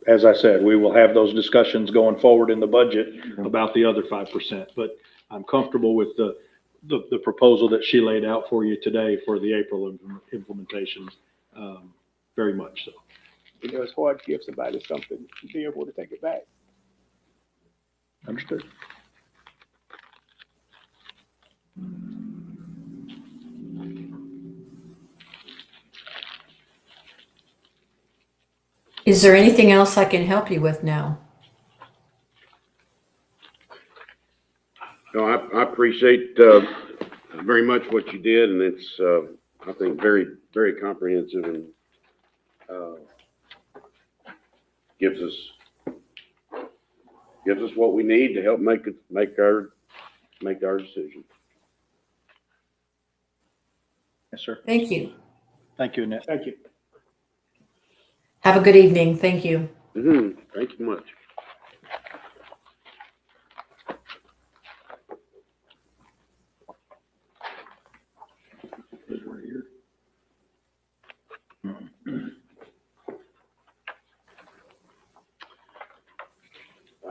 As I said, we will have those discussions going forward in the budget about the other 5%, but I'm comfortable with the proposal that she laid out for you today for the April implementation, very much so. You know, it's hard to give somebody something to be able to take it back. Understood. Is there anything else I can help you with now? No, I appreciate, very much what you did, and it's, I think, very, very comprehensive and, gives us what we need to help make our decision. Yes, sir. Thank you. Thank you, Annette. Thank you. Have a good evening. Thank you. Thank you much.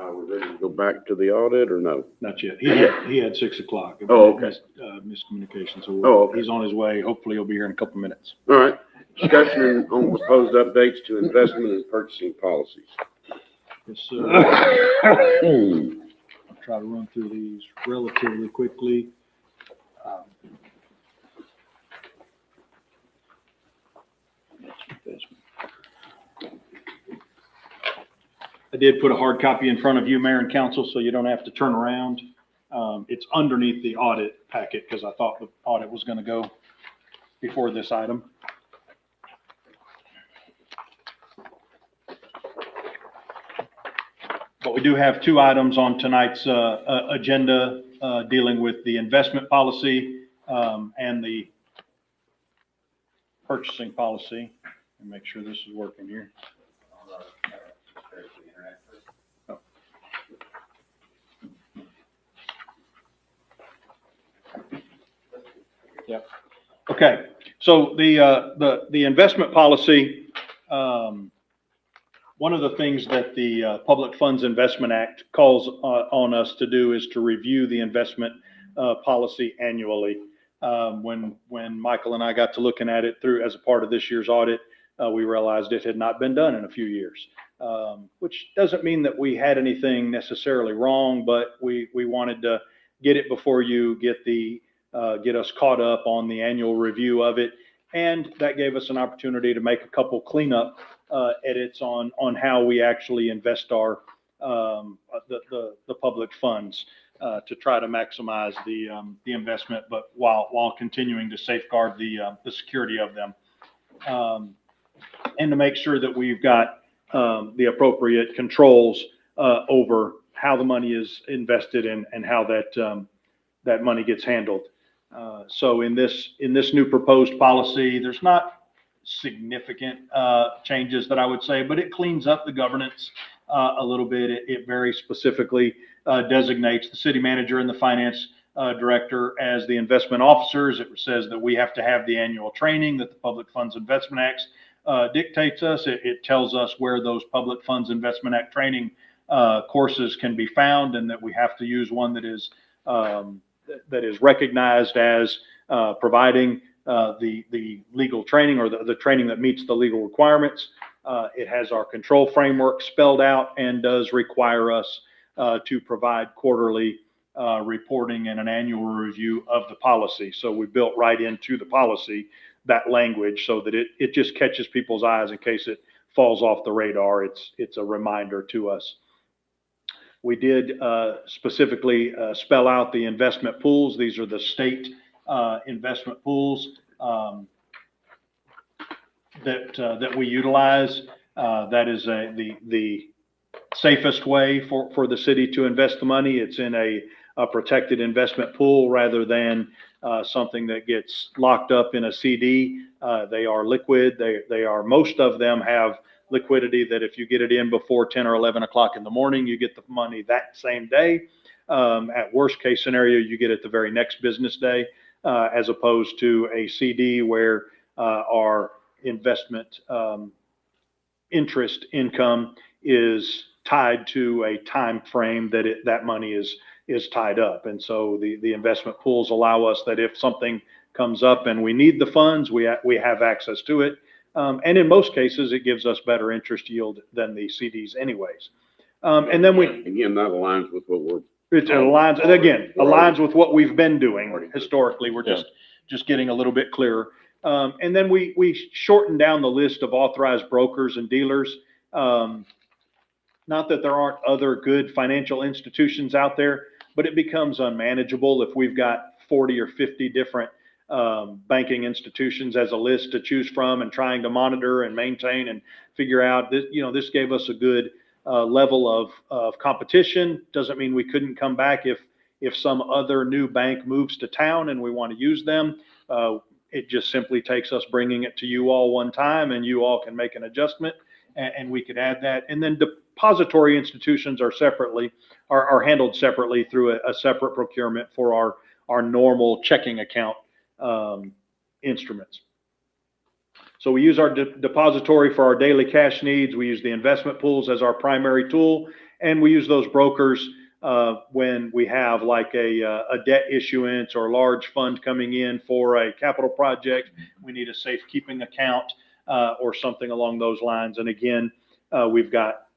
We ready to go back to the audit or no? Not yet. He had 6 o'clock. Oh, okay. Miscommunication, so Oh, okay. he's on his way. Hopefully he'll be here in a couple minutes. All right. Discussion on proposed updates to investment and purchasing policies. Yes, sir. I'll try to run through these relatively quickly. I did put a hard copy in front of you, Mayor and Council, so you don't have to turn around. It's underneath the audit packet because I thought the audit was going to go before this item. But we do have two items on tonight's agenda dealing with the investment policy and the purchasing policy. And make sure this is working here. Oh. Yep. Okay. So the investment policy, one of the things that the Public Funds Investment Act calls on us to do is to review the investment policy annually. When Michael and I got to looking at it through as a part of this year's audit, we realized it had not been done in a few years, which doesn't mean that we had anything necessarily wrong, but we wanted to get it before you get us caught up on the annual review of it. And that gave us an opportunity to make a couple cleanup edits on how we actually invest our the public funds to try to maximize the investment, but while continuing to safeguard the security of them, and to make sure that we've got the appropriate controls over how the money is invested and how that money gets handled. So in this new proposed policy, there's not significant changes that I would say, but it cleans up the governance a little bit. It very specifically designates the city manager and the finance director as the investment officers. It says that we have to have the annual training that the Public Funds Investment Act dictates us. It tells us where those Public Funds Investment Act training courses can be found, and that we have to use one that is recognized as providing the legal training, or the training that meets the legal requirements. It has our control framework spelled out and does require us to provide quarterly reporting and an annual review of the policy. So we built right into the policy that language so that it just catches people's eyes in case it falls off the radar. It's a reminder to us. We did specifically spell out the investment pools. These are the state investment pools that we utilize. That is the safest way for the city to invest the money. It's in a protected investment pool rather than something that gets locked up in a CD. They are liquid. They are, most of them have liquidity that if you get it in before 10 or 11 o'clock in the morning, you get the money that same day. At worst case scenario, you get it the very next business day, as opposed to a CD where our investment interest income is tied to a time frame that money is tied up. And so the investment pools allow us that if something comes up and we need the funds, we have access to it. And in most cases, it gives us better interest yield than the CDs anyways. And then Again, that aligns with what it aligns, and again, aligns with what we've been doing historically. We're just getting a little bit clearer. And then we shortened down the list of authorized brokers and dealers. Not that there aren't other good financial institutions out there, but it becomes unmanageable if we've got 40 or 50 different banking institutions as a list to choose from and trying to monitor and maintain and figure out this, this gave us a good level of competition. Doesn't mean we couldn't come back if some other new bank moves to town and we want to use them. It just simply takes us bringing it to you all one time, and you all can make an adjustment, and we could add that. And then depository institutions are handled separately through a separate procurement for our normal checking account instruments. So we use our depository for our daily cash needs. We use the investment pools as our primary tool, and we use those brokers when we have like a debt issuance or large fund coming in for a capital project. We need a safekeeping account or something along those lines. And again, we've got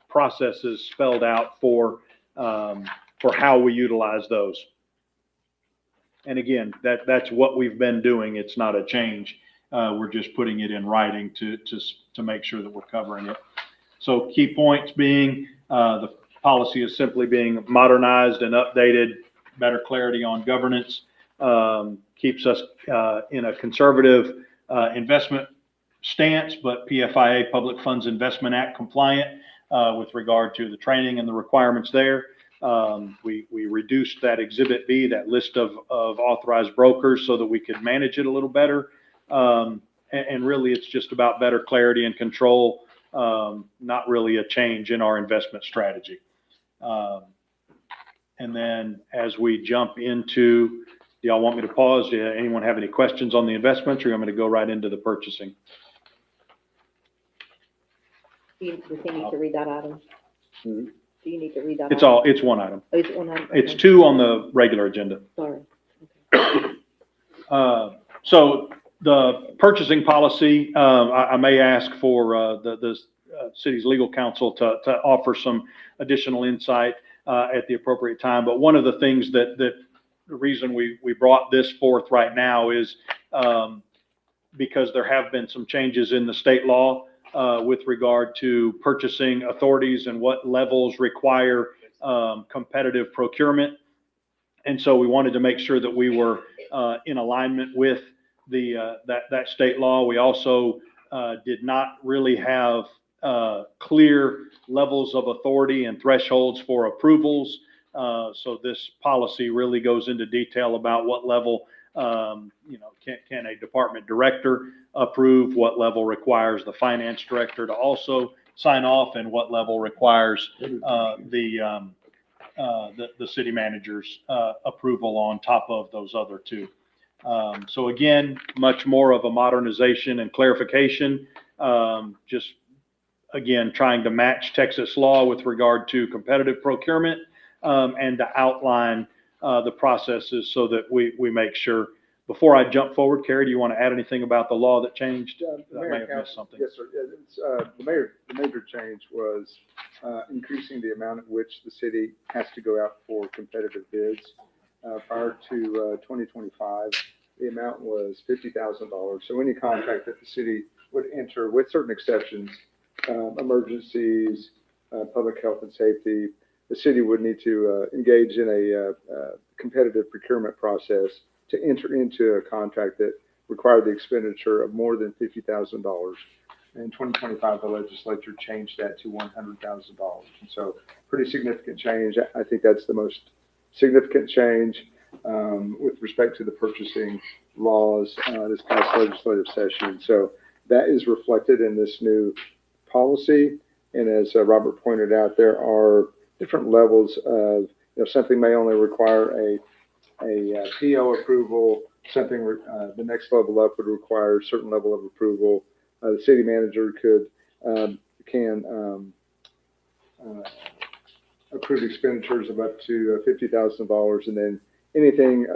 processes spelled out for how we utilize those. And again, that's what we've been doing. It's not a change. We're just putting it in writing to make sure that we're covering it. So key points being the policy is simply being modernized and updated, better clarity on governance, keeps us in a conservative investment stance, but PFIA, Public Funds Investment Act compliant with regard to the training and the requirements there. We reduced that Exhibit B, that list of authorized brokers, so that we could manage it a little better. And really, it's just about better clarity and control, not really a change in our investment strategy. And then as we jump into, do y'all want me to pause? Do anyone have any questions on the investments, or you want me to go right into the purchasing? Do you need to read that item? Mhm. Do you need to read that? It's item? it's one item. Oh, it's one item. It's Okay. two on the regular agenda. Sorry. So the purchasing policy, I may ask for the city's legal counsel to offer some additional insight at the appropriate time. But one of the things that the reason we brought this forth right now is because there have been some changes in the state law with regard to purchasing authorities and what levels require competitive procurement. And so we wanted to make sure that we were in alignment with that state law. We also did not really have clear levels of authority and thresholds for approvals. So this policy really goes into detail about what level, can a department director approve, what level requires the finance director to also sign off, and what level requires the city manager's approval on top of those other two. So again, much more of a modernization and clarification, just again, trying to match Texas law with regard to competitive procurement, and to outline the processes so that we make sure. Before I jump forward, Carrie, do you want to add anything about the law that changed? I may have missed something. Yes, sir. The major change was increasing the amount at which the city has to go out for competitive bids. Prior to 2025, the amount was $50,000. So any contract that the city would enter, with certain exceptions, emergencies, public health and safety, the city would need to engage in a competitive procurement process to enter into a contract that required the expenditure of more than $50,000. In 2025, the legislature changed that to $100,000. And so pretty significant change. I think that's the most significant change with respect to the purchasing laws this past legislative session. So that is reflected in this new policy. And as Robert pointed out, there are different levels of, something may only require a PO approval, something the next level up would require a certain level of approval. The city manager can approve expenditures of up to $50,000, and then anything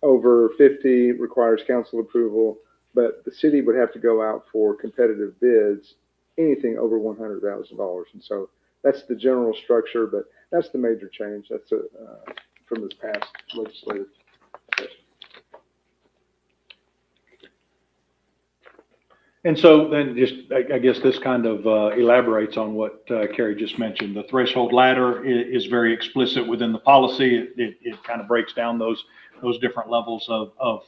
over 50 requires council approval. But the city would have to go out for competitive bids, anything over $100,000. And so that's the general structure, but that's the major change. That's from this past legislative session. And so then just, I guess this kind of elaborates on what Carrie just mentioned. The threshold ladder is very explicit within the policy. It kind of breaks down those different levels of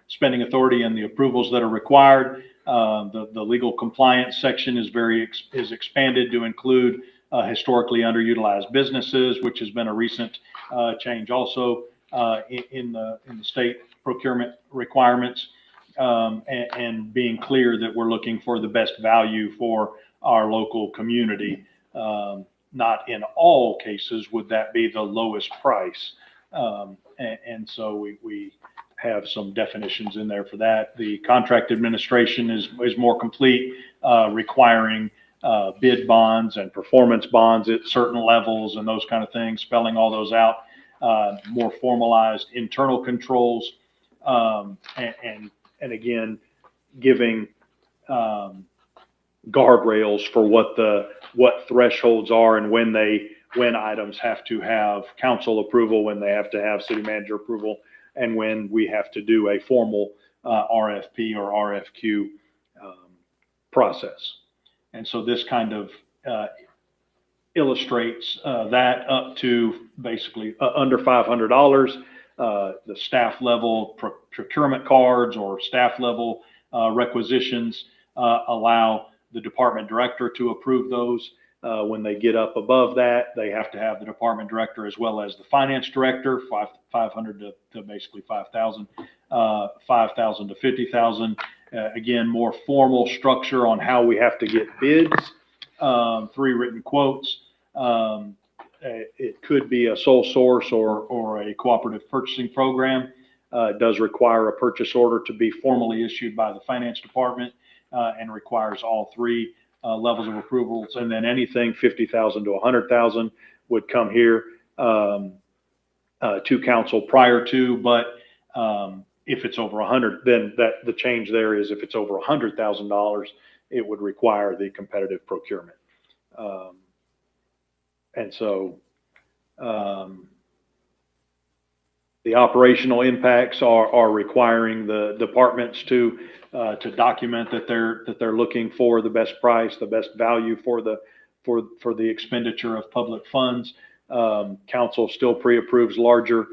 spending authority and the approvals that are required. The legal compliance section is expanded to include historically underutilized businesses, which has been a recent change also in the state procurement requirements. And being clear that we're looking for the best value for our local community. Not in all cases would that be the lowest price. And so we have some definitions in there for that. The contract administration is more complete, requiring bid bonds and performance bonds at certain levels and those kind of things, spelling all those out, more formalized internal controls, and again, giving guardrails for what thresholds are and when items have to have council approval, when they have to have city manager approval, and when we have to do a formal RFP or RFQ process. And so this kind of illustrates that up to basically under $500. The staff level procurement cards or staff level requisitions allow the department director to approve those. When they get up above that, they have to have the department director as well as the finance director, 500 to basically 5,000, 5,000 to 50,000. Again, more formal structure on how we have to get bids, 3 written quotes. It could be a sole source or a cooperative purchasing program. It does require a purchase order to be formally issued by the finance department and requires all 3 levels of approvals. And then anything 50,000 to 100,000 would come here to council prior to. But if it's over 100, then the change there is if it's over $100,000, it would require the competitive procurement. And so the operational impacts are requiring the departments to document that they're looking for the best price, the best value for the expenditure of public funds. Council still pre-approves larger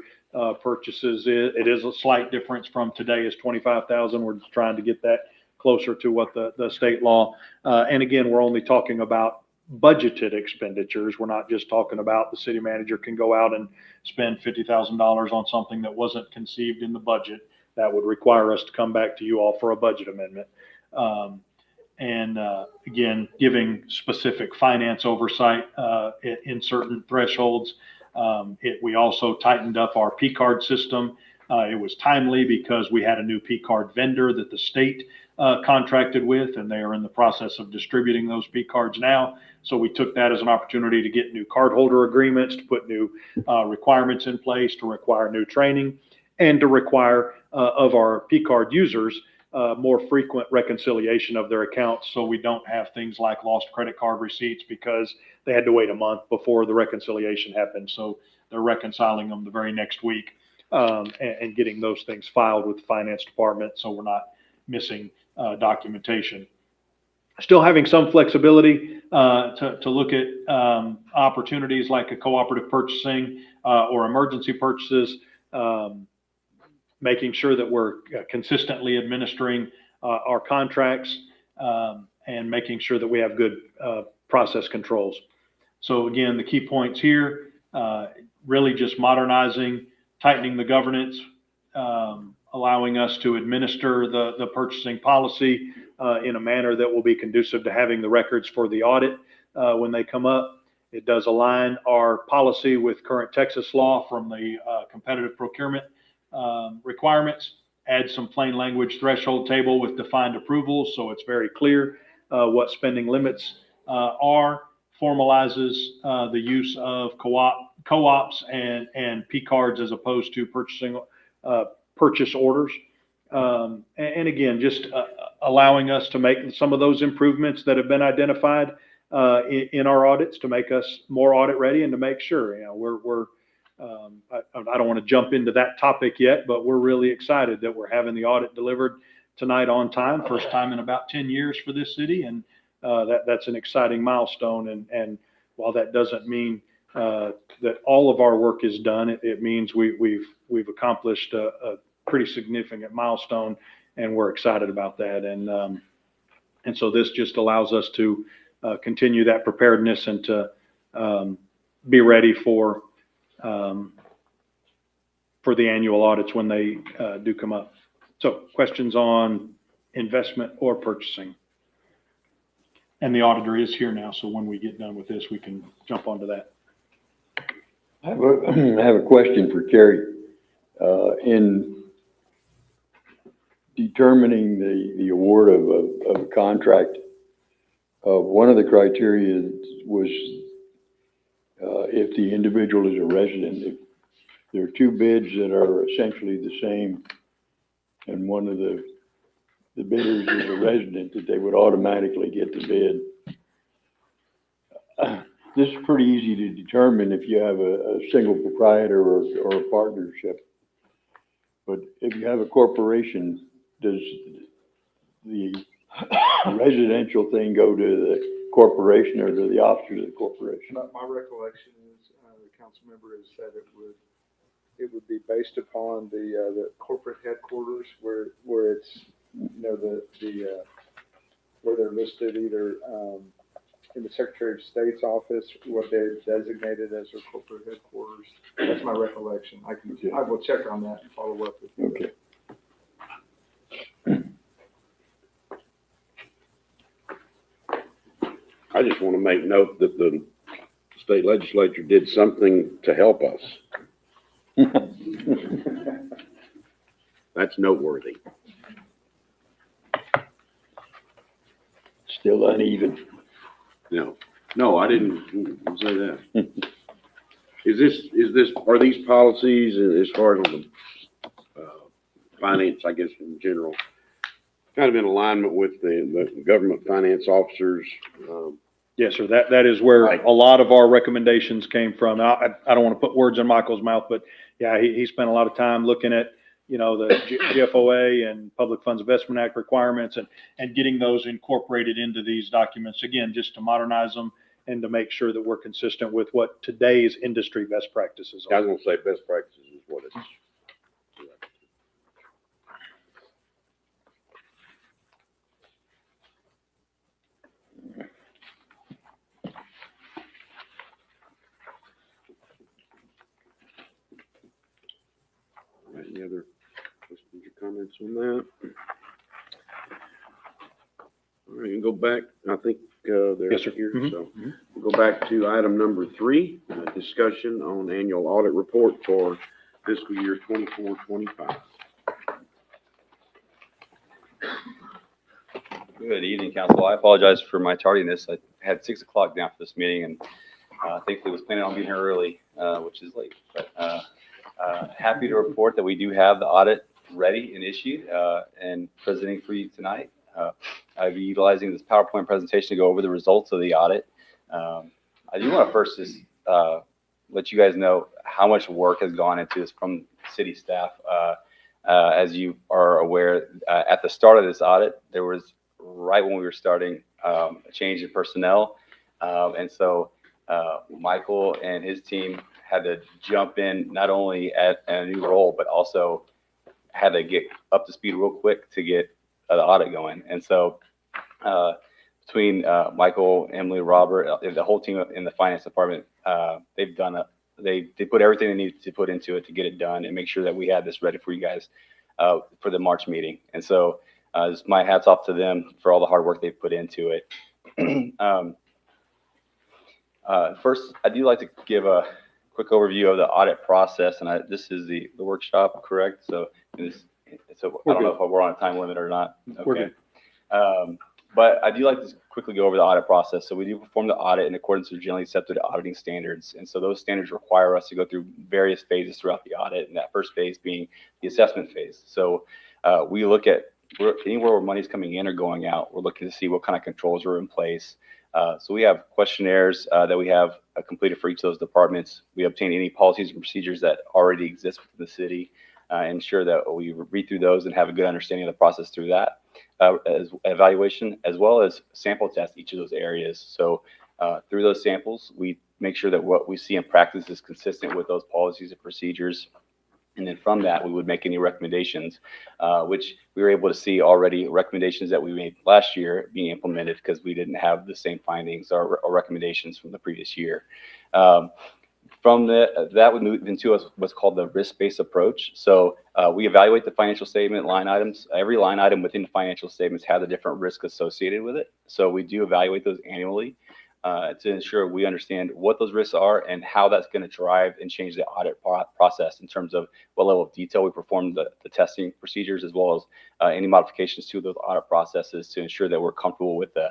purchases. It is a slight difference from today is 25,000. We're just trying to get that closer to what the state law. And again, we're only talking about budgeted expenditures. We're not just talking about the city manager can go out and spend $50,000 on something that wasn't conceived in the budget. That would require us to come back to you all for a budget amendment. Again, giving specific finance oversight in certain thresholds. We also tightened up our P-card system. It was timely because we had a new P-card vendor that the state contracted with, and they are in the process of distributing those P-cards now. So we took that as an opportunity to get new cardholder agreements, to put new requirements in place, to require new training, and to require of our P-card users more frequent reconciliation of their accounts, so we don't have things like lost credit card receipts because they had to wait a month before the reconciliation happened. So they're reconciling them the very next week and getting those things filed with the finance department, so we're not missing documentation. Still having some flexibility to look at opportunities like a cooperative purchasing or emergency purchases, making sure that we're consistently administering our contracts and making sure that we have good process controls. So again, the key points here, really just modernizing, tightening the governance, allowing us to administer the purchasing policy in a manner that will be conducive to having the records for the audit when they come up. It does align our policy with current Texas law from the competitive procurement requirements, add some plain language threshold table with defined approvals so it's very clear what spending limits are, formalizes the use of co-ops and P-cards as opposed to purchase orders. And again, just allowing us to make some of those improvements that have been identified in our audits to make us more audit ready and to make sure, I don't want to jump into that topic yet, but we're really excited that we're having the audit delivered tonight on time, first time in about 10 years for this city. And that's an exciting milestone. And while that doesn't mean that all of our work is done, it means we've accomplished a pretty significant milestone, and we're excited about that. And so this just allows us to continue that preparedness and to be ready for the annual audits when they do come up. So questions on investment or purchasing? And the auditor is here now, so when we get done with this, we can jump onto that. I have a question for Kerry. In determining the award of a contract, one of the criteria was if the individual is a resident. If there are two bids that are essentially the same, and one of the bidders is a resident, that they would automatically get the bid. This is pretty easy to determine if you have a single proprietor or a partnership. But if you have a corporation, does the residential thing go to the corporation or to the officers of the corporation? My recollection is, the council member has said it would be based upon the corporate headquarters where it's, where they're listed either, in the Secretary of State's office, what they've designated as their corporate headquarters. That's my recollection. I will check on that and follow up with you. Okay. I just want to make note that the state legislature did something to help us. That's noteworthy. Still uneven. No, I didn't say that. Are these policies, as far as the finance, I guess, in general, kind of in alignment with the government finance officers? Yes, sir. That is where Right. a lot of our recommendations came from. I don't want to put words in Michael's mouth, but yeah, he spent a lot of time looking at, the GFOA and Public Funds Investment Act requirements and getting those incorporated into these documents, again, just to modernize them and to make sure that we're consistent with what today's industry best practices I are. was going to say best practices is what it's. All right, any other questions or comments on that? All right, you can go back, I think, they're Yes, sir. here, Mhm. so we'll go back to item number 3, discussion on annual audit report for fiscal year 24-25. Good evening, council. I apologize for my tardiness. I had 6 o'clock down for this meeting and thankfully was planning on being here early, which is late. But happy to report that we do have the audit ready and issued and presenting for you tonight. I'll be utilizing this PowerPoint presentation to go over the results of the audit. I do want to first just let you guys know how much work has gone into this from city staff. As you are aware, at the start of this audit, there was, right when we were starting, a change in personnel. And so Michael and his team had to jump in not only at a new role, but also had to get up to speed real quick to get the audit going. And so between Michael, Emily, Robert, the whole team in the finance department, they've done they put everything they needed to put into it to get it done and make sure that we had this ready for you guys for the March meeting. And so just my hats off to them for all the hard work they've put into it. First, I do like to give a quick overview of the audit process, and this is the workshop, correct? So I don't know if we're on a time limit or not. We're Okay. good. But I do like to quickly go over the audit process. So we do perform the audit in accordance with generally accepted auditing standards. And so those standards require us to go through various phases throughout the audit, and that first phase being the assessment phase. So we look at anywhere where money's coming in or going out, we're looking to see what kind of controls are in place. So we have questionnaires that we have completed for each of those departments. We obtain any policies and procedures that already exist within the city. ensure that we read through those and have a good understanding of the process through that as evaluation, as well as sample test each of those areas. So through those samples, we make sure that what we see in practice is consistent with those policies and procedures. And then from that, we would make any recommendations, which we were able to see already recommendations that we made last year being implemented because we didn't have the same findings or recommendations from the previous year. From that would move into what's called the risk-based approach. So we evaluate the financial statement line items. Every line item within the financial statements has a different risk associated with it. So we do evaluate those annually to ensure we understand what those risks are and how that's going to drive and change the audit process in terms of what level of detail we perform the testing procedures, as well as any modifications to those audit processes to ensure that we're comfortable with the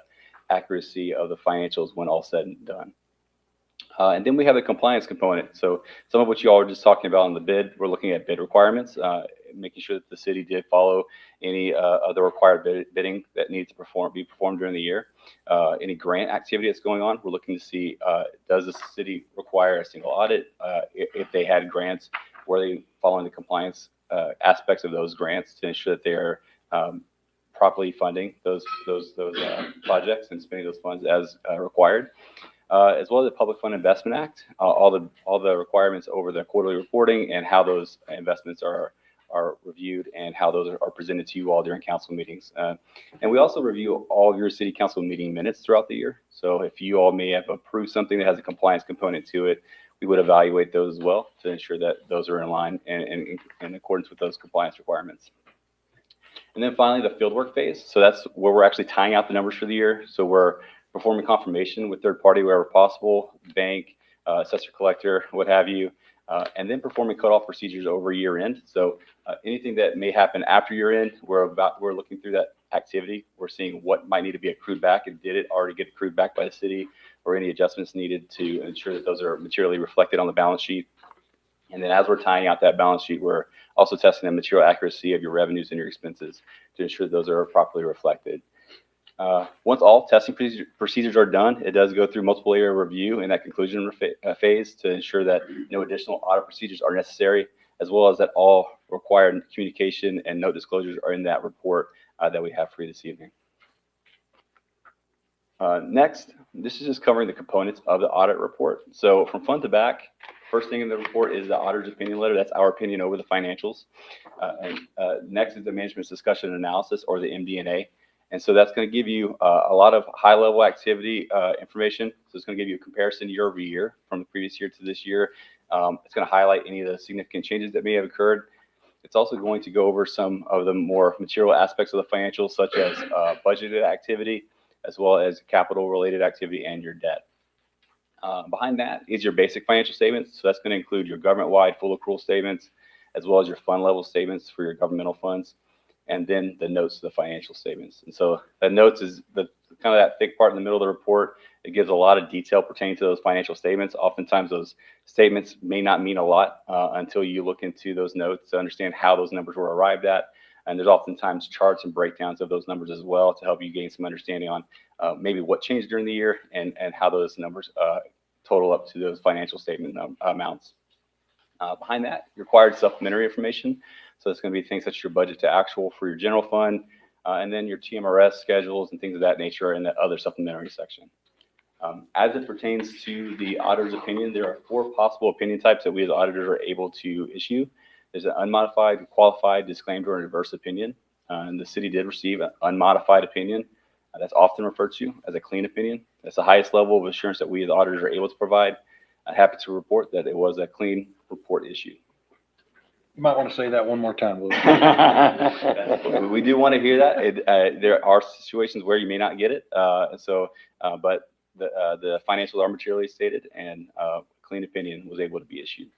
accuracy of the financials when all said and done. And then we have the compliance component. So some of what you all were just talking about on the bid, we're looking at bid requirements, making sure that the city did follow any other required bidding that needs to be performed during the year. Any grant activity that's going on, we're looking to see, does the city require a single audit? If they had grants, were they following the compliance aspects of those grants to ensure that they are properly funding those projects and spending those funds as required? As well as the Public Fund Investment Act, all the requirements over the quarterly reporting and how those investments are reviewed and how those are presented to you all during council meetings. And we also review all of your city council meeting minutes throughout the year. So if you all may have approved something that has a compliance component to it, we would evaluate those as well to ensure that those are in line and in accordance with those compliance requirements. And then finally, the fieldwork phase. So that's where we're actually tying out the numbers for the year. So we're performing confirmation with third party wherever possible, bank, assessor collector, what have you, and then performing cutoff procedures over year end. So anything that may happen after year end, we're looking through that activity. We're seeing what might need to be accrued back and did it already get accrued back by the city, or any adjustments needed to ensure that those are materially reflected on the balance sheet. And then as we're tying out that balance sheet, we're also testing the material accuracy of your revenues and your expenses to ensure those are properly reflected. Once all testing procedures are done, it does go through multiple area review in that conclusion phase to ensure that no additional audit procedures are necessary, as well as that all required communication and note disclosures are in that report that we have for you this evening. Next, this is just covering the components of the audit report. So from front to back, first thing in the report is the auditor's opinion letter. That's our opinion over the financials. Next is the management's discussion and analysis, or the MD&A. And so that's going to give you a lot of high-level activity information. So it's going to give you a comparison year over year from the previous year to this year. It's going to highlight any of the significant changes that may have occurred. It's also going to go over some of the more material aspects of the financials, such as budgeted activity, as well as capital-related activity and your debt. Behind that is your basic financial statements. So that's going to include your government-wide full accrual statements, as well as your fund level statements for your governmental funds, and then the notes to the financial statements. And so the notes is the kind of that thick part in the middle of the report. It gives a lot of detail pertaining to those financial statements. Oftentimes those statements may not mean a lot until you look into those notes to understand how those numbers were arrived at. And there's oftentimes charts and breakdowns of those numbers as well to help you gain some understanding on maybe what changed during the year and how those numbers total up to those financial statement amounts. Behind that, required supplementary information. So it's going to be things such as your budget to actual for your general fund, and then your TMRS schedules and things of that nature are in that other supplementary section. As it pertains to the auditor's opinion, there are 4 possible opinion types that we as auditors are able to issue. There's an unmodified, qualified, disclaimed, or diverse opinion. And the city did receive an unmodified opinion. That's often referred to as a clean opinion. That's the highest level of assurance that we as auditors are able to provide. I'm happy to report that it was a clean report issued. You might want to say that one more time, Will. We do want to hear that. There are situations where you may not get it. But the financials are materially stated, and clean opinion was able to be issued.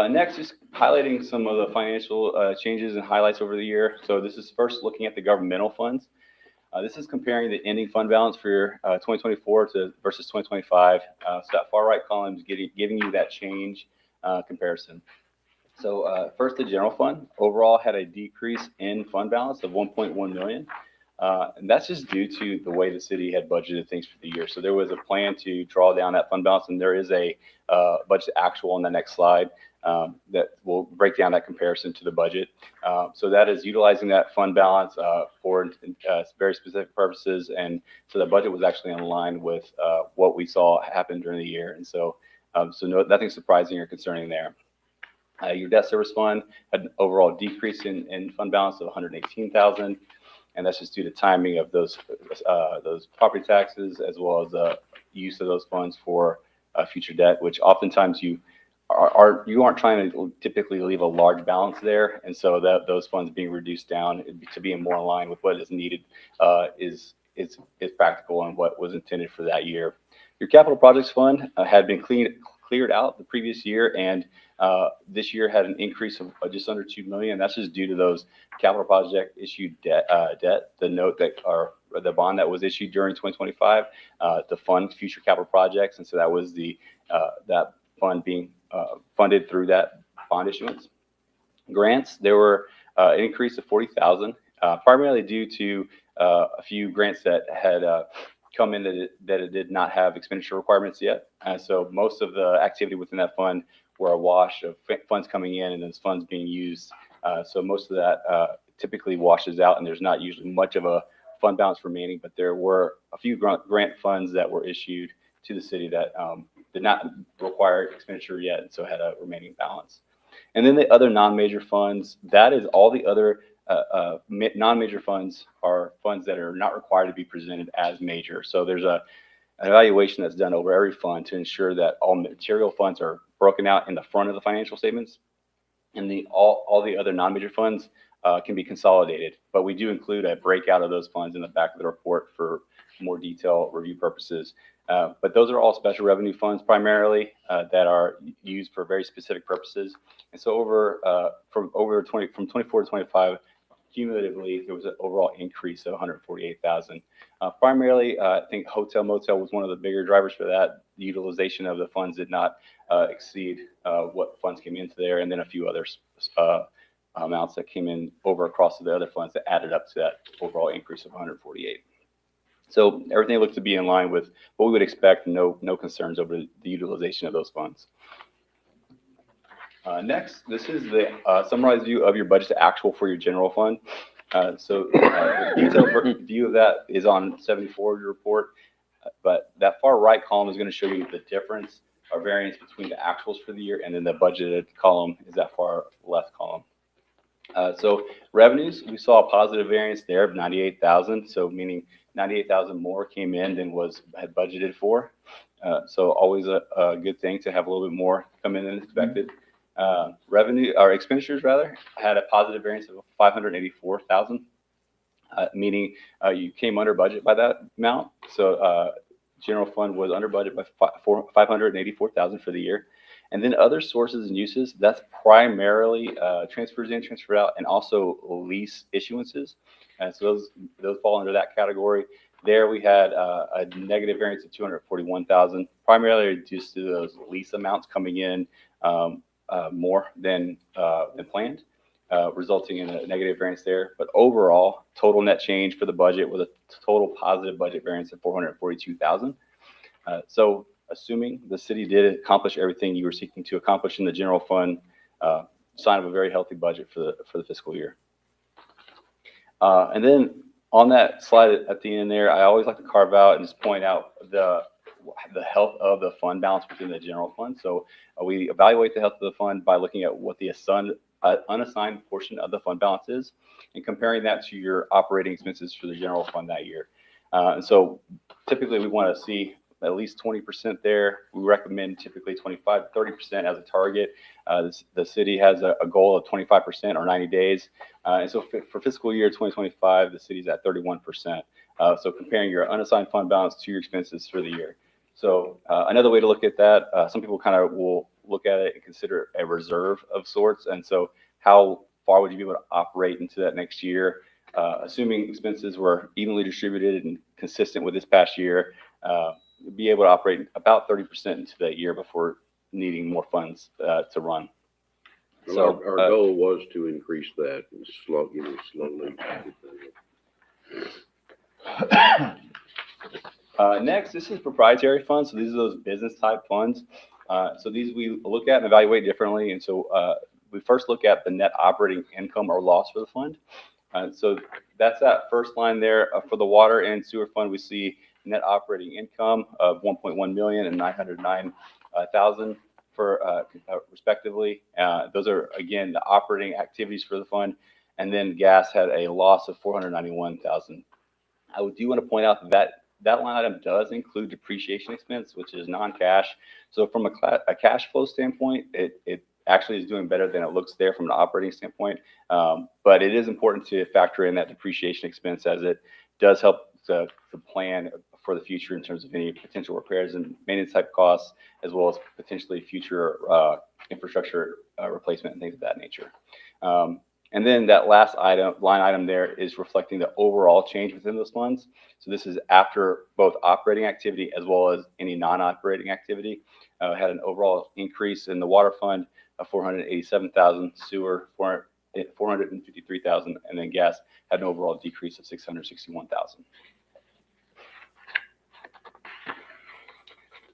Next is highlighting some of the financial changes and highlights over the year. So this is first looking at the governmental funds. This is comparing the ending fund balance for your 2024 versus 2025. So that far right column is giving you that change comparison. So first, the general fund overall had a decrease in fund balance of 1.1 million. And that's just due to the way the city had budgeted things for the year. So there was a plan to draw down that fund balance, and there is a budget actual on the next slide. that will break down that comparison to the budget. So that is utilizing that fund balance for very specific purposes. And so the budget was actually in line with what we saw happen during the year. And so, nothing surprising or concerning there. Your debt service fund had an overall decrease in fund balance of 118,000. And that's just due to timing of those property taxes, as well as the use of those funds for future debt, which oftentimes you aren't trying to typically leave a large balance there. And so that those funds being reduced down to being more in line with what is needed is practical and what was intended for that year. Your capital projects fund had been cleared out the previous year, and this year had an increase of just under 2 million. That's just due to those capital project issued debt, the note that or the bond that was issued during 2025 to fund future capital projects. And so that was that fund being funded through that bond issuance. Grants, there were an increase of 40,000, primarily due to a few grants that had come in that it did not have expenditure requirements yet. And so most of the activity within that fund were a wash of funds coming in and those funds being used. So most of that typically washes out, and there's not usually much of a fund balance remaining, but there were a few grant funds that were issued to the city that did not require expenditure yet, and so had a remaining balance. And then the other non-major funds, that is all the other non-major funds are funds that are not required to be presented as major. So there's an evaluation that's done over every fund to ensure that all material funds are broken out in the front of the financial statements, and all the other non-major funds can be consolidated. But we do include a breakout of those funds in the back of the report for more detail review purposes. But those are all special revenue funds primarily that are used for very specific purposes. And so from 24 to 25, cumulatively, there was an overall increase of 148,000. Primarily, I think hotel motel was one of the bigger drivers for that. The utilization of the funds did not exceed what funds came into there, and then a few other amounts that came in over across to the other funds that added up to that overall increase of 148. So everything looked to be in line with what we would expect. No concerns over the utilization of those funds. Next, this is the summarized view of your budget to actual for your general fund. The detailed view of that is on 74 of your report, but that far right column is going to show you the difference or variance between the actuals for the year, and then the budgeted column is that far left column. So revenues, we saw a positive variance there of 98,000. So meaning 98,000 more came in than had budgeted for. So always a good thing to have a little bit more come in than expected. Revenue or expenditures rather had a positive variance of 584,000, meaning you came under budget by that amount. So general fund was under budget by 584,000 for the year. And then other sources and uses, that's primarily transfers in, transfer out, and also lease issuances. And so those fall under that category. There we had a negative variance of 241,000, primarily just to those lease amounts coming in more than planned, resulting in a negative variance there. But overall, total net change for the budget was a total positive budget variance of 442,000. So assuming the city did accomplish everything you were seeking to accomplish in the general fund, sign of a very healthy budget for the fiscal year. And then on that slide at the end there, I always like to carve out and just point out the health of the fund balance within the general fund. So we evaluate the health of the fund by looking at what the unassigned portion of the fund balance is and comparing that to your operating expenses for the general fund that year. And so typically we want to see at least 20% there. We recommend typically 25 to 30% as a target. The city has a goal of 25% or 90 days. And so for fiscal year 2025, the city's at 31%. So comparing your unassigned fund balance to your expenses for the year. So another way to look at that, some people kind of will look at it and consider a reserve of sorts. And so how far would you be able to operate into that next year? Assuming expenses were evenly distributed and consistent with this past year, be able to operate about 30% into that year before needing more funds to run. So our goal was to increase that and slowly. Next, this is proprietary funds. So these are those business type funds. So these we look at and evaluate differently. And so we first look at the net operating income or loss for the fund. So that's that first line there. For the water and sewer fund, we see net operating income of 1.1 million and 909,000 for respectively. Those are, again, the operating activities for the fund. And then gas had a loss of 491,000. I do want to point out that that line item does include depreciation expense, which is non-cash. So from a cash flow standpoint, it actually is doing better than it looks there from an operating standpoint. But it is important to factor in that depreciation expense, as it does help the plan for the future in terms of any potential repairs and maintenance type costs, as well as potentially future infrastructure replacement and things of that nature. And then that last line item there is reflecting the overall change within those funds. So this is after both operating activity as well as any non-operating activity. Had an overall increase in the water fund of 487,000, sewer 453,000, and then gas had an overall decrease of 661,000.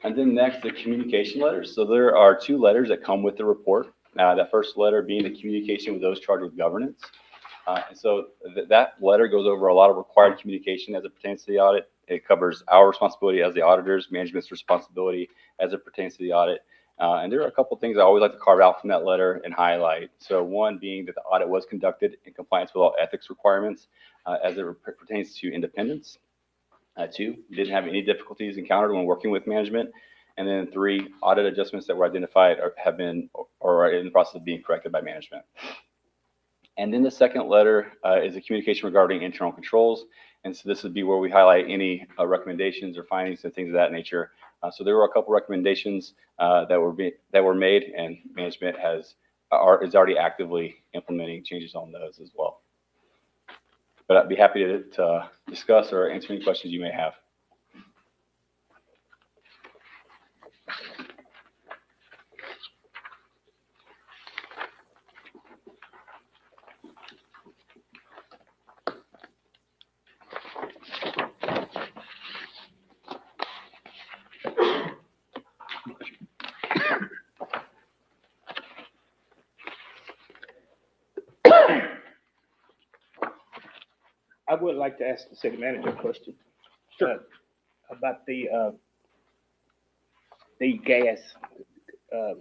And then next, the communication letters. So there are 2 letters that come with the report. That first letter being the communication with those charged with governance. And so that letter goes over a lot of required communication as it pertains to the audit. It covers our responsibility as the auditors, management's responsibility as it pertains to the audit. And there are a couple of things I always like to carve out from that letter and highlight. So one being that the audit was conducted in compliance with all ethics requirements as it pertains to independence. 2, didn't have any difficulties encountered when working with management. And then 3, audit adjustments that were identified have been or are in the process of being corrected by management. And then the second letter is a communication regarding internal controls. And so this would be where we highlight any recommendations or findings and things of that nature. So there were a couple recommendations that were made, and management is already actively implementing changes on those as well. But I'd be happy to discuss or answer any questions you may have. I would like to ask the city manager a question. About the gas. I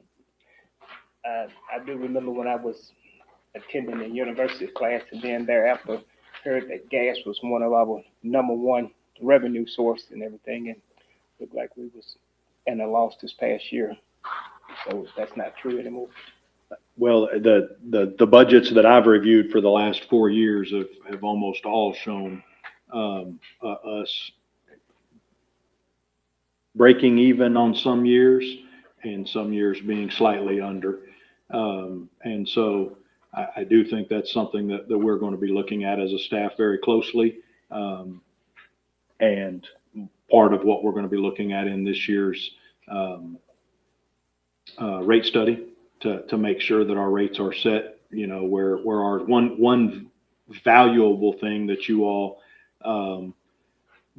do remember when I was attending the university class, and then thereafter heard that gas was one of our #1 revenue source and everything, and looked like we was in a loss this past year. So that's not true anymore. Well, the budgets that I've reviewed for the last 4 years have almost all shown us breaking even on some years and some years being slightly under. And so I do think that's something that we're going to be looking at as a staff very closely. And part of what we're going to be looking at in this year's rate study to make sure that our rates are set, you know, where our one valuable thing that you all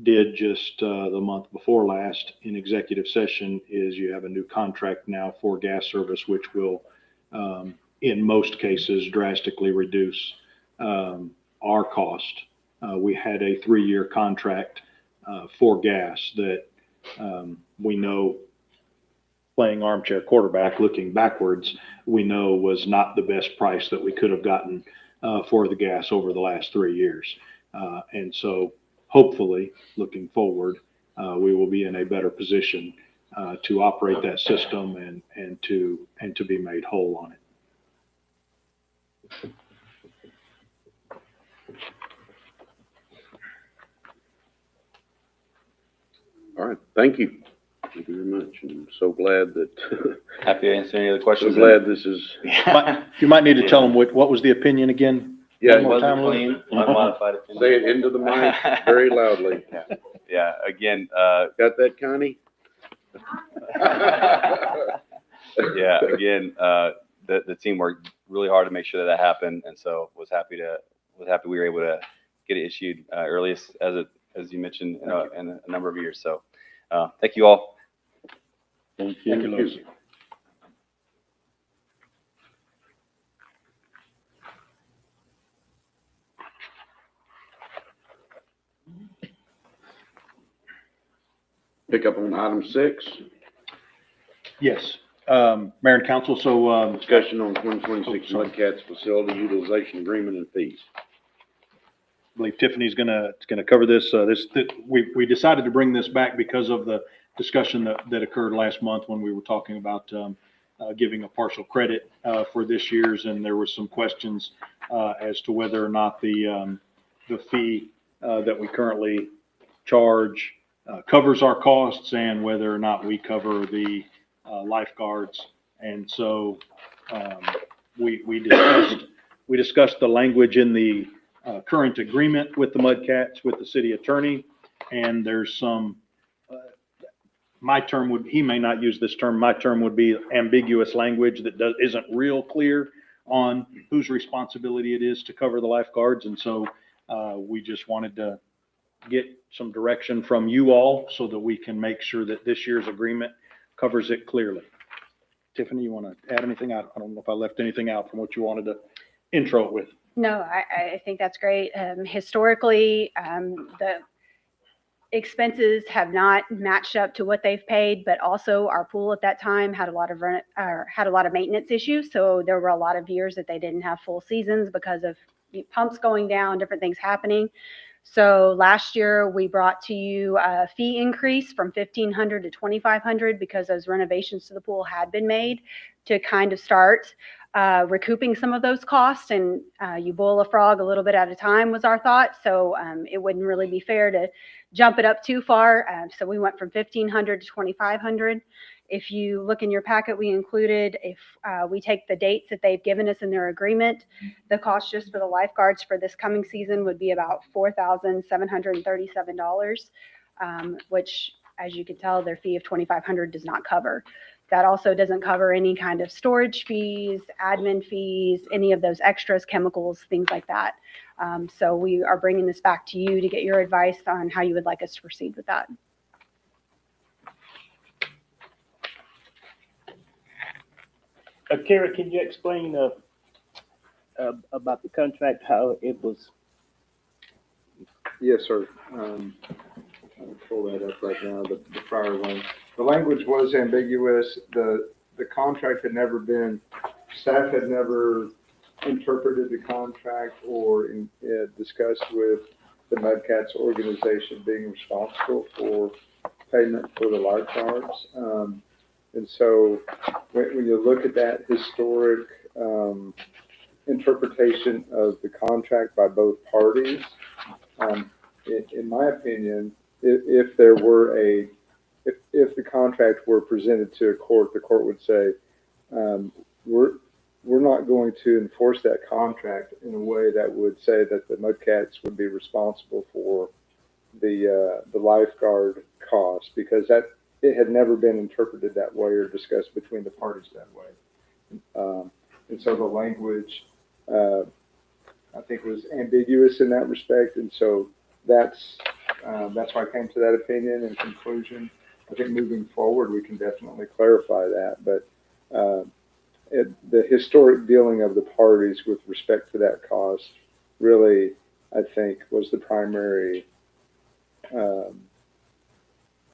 did just the month before last in executive session is you have a new contract now for gas service, which will in most cases drastically reduce our cost. We had a 3-year contract for gas that we know, playing armchair quarterback, looking backwards, we know was not the best price that we could have gotten for the gas over the last 3 years. And so hopefully, looking forward, we will be in a better position to operate that system and to be made whole on it. All right, thank you. Thank you very much. And I'm so glad that, Happy to answer any other so questions. glad this is, You might need to tell them what was the opinion again? yeah, One more time, Wasn't clean, unmodified opinion. say it into the mic very loudly. Yeah, again, Got that, Connie? yeah, again, the team worked really hard to make sure that happened, and so was happy we were able to get it issued earliest as you mentioned in a number of years. So thank you all. Thank you. pick up on item 6, Yes, Mayor and Council, so, discussion on 2026 Mudcats facility utilization agreement and fees. I believe Tiffany's gonna cover this. We decided to bring this back because of the discussion that occurred last month when we were talking about giving a partial credit for this year's, and there were some questions as to whether or not the fee that we currently charge covers our costs and whether or not we cover the lifeguards. And so we discussed the language in the current agreement with the Mudcats, with the city attorney, and there's some, my term would, he may not use this term, my term would be ambiguous language that isn't real clear on whose responsibility it is to cover the lifeguards. And so we just wanted to get some direction from you all so that we can make sure that this year's agreement covers it clearly. Tiffany, you want to add anything? I don't know if I left anything out from what you wanted to intro it with. No, I think that's great. Historically, the expenses have not matched up to what they've paid, but also our pool at that time had a lot of maintenance issues. So there were a lot of years that they didn't have full seasons because of pumps going down, different things happening. So last year we brought to you a fee increase from $1,500 to $2,500 because those renovations to the pool had been made to kind of start recouping some of those costs. And you boil a frog a little bit at a time was our thought. So it wouldn't really be fair to jump it up too far. So we went from $1,500 to $2,500. If you look in your packet, we included, if we take the dates that they've given us in their agreement, the cost just for the lifeguards for this coming season would be about $4,737, which, as you can tell, their fee of $2,500 does not cover. That also doesn't cover any kind of storage fees, admin fees, any of those extras, chemicals, things like that. So we are bringing this back to you to get your advice on how you would like us to proceed with that. Kara, can you explain about the contract, how it was? Yes, sir. I'll pull that up right now, the prior one. The language was ambiguous. The contract had never been, staff had never interpreted the contract or discussed with the Mudcats organization being responsible for payment for the lifeguards. And so when you look at that historic interpretation of the contract by both parties, in my opinion, if there were if the contract were presented to a court, the court would say, we're not going to enforce that contract in a way that would say that the Mudcats would be responsible for the lifeguard costs, because it had never been interpreted that way or discussed between the parties that way. And so the language, I think, was ambiguous in that respect. And so that's why I came to that opinion and conclusion. I think moving forward, we can definitely clarify that. But the historic dealing of the parties with respect to that cost really, I think, was the primary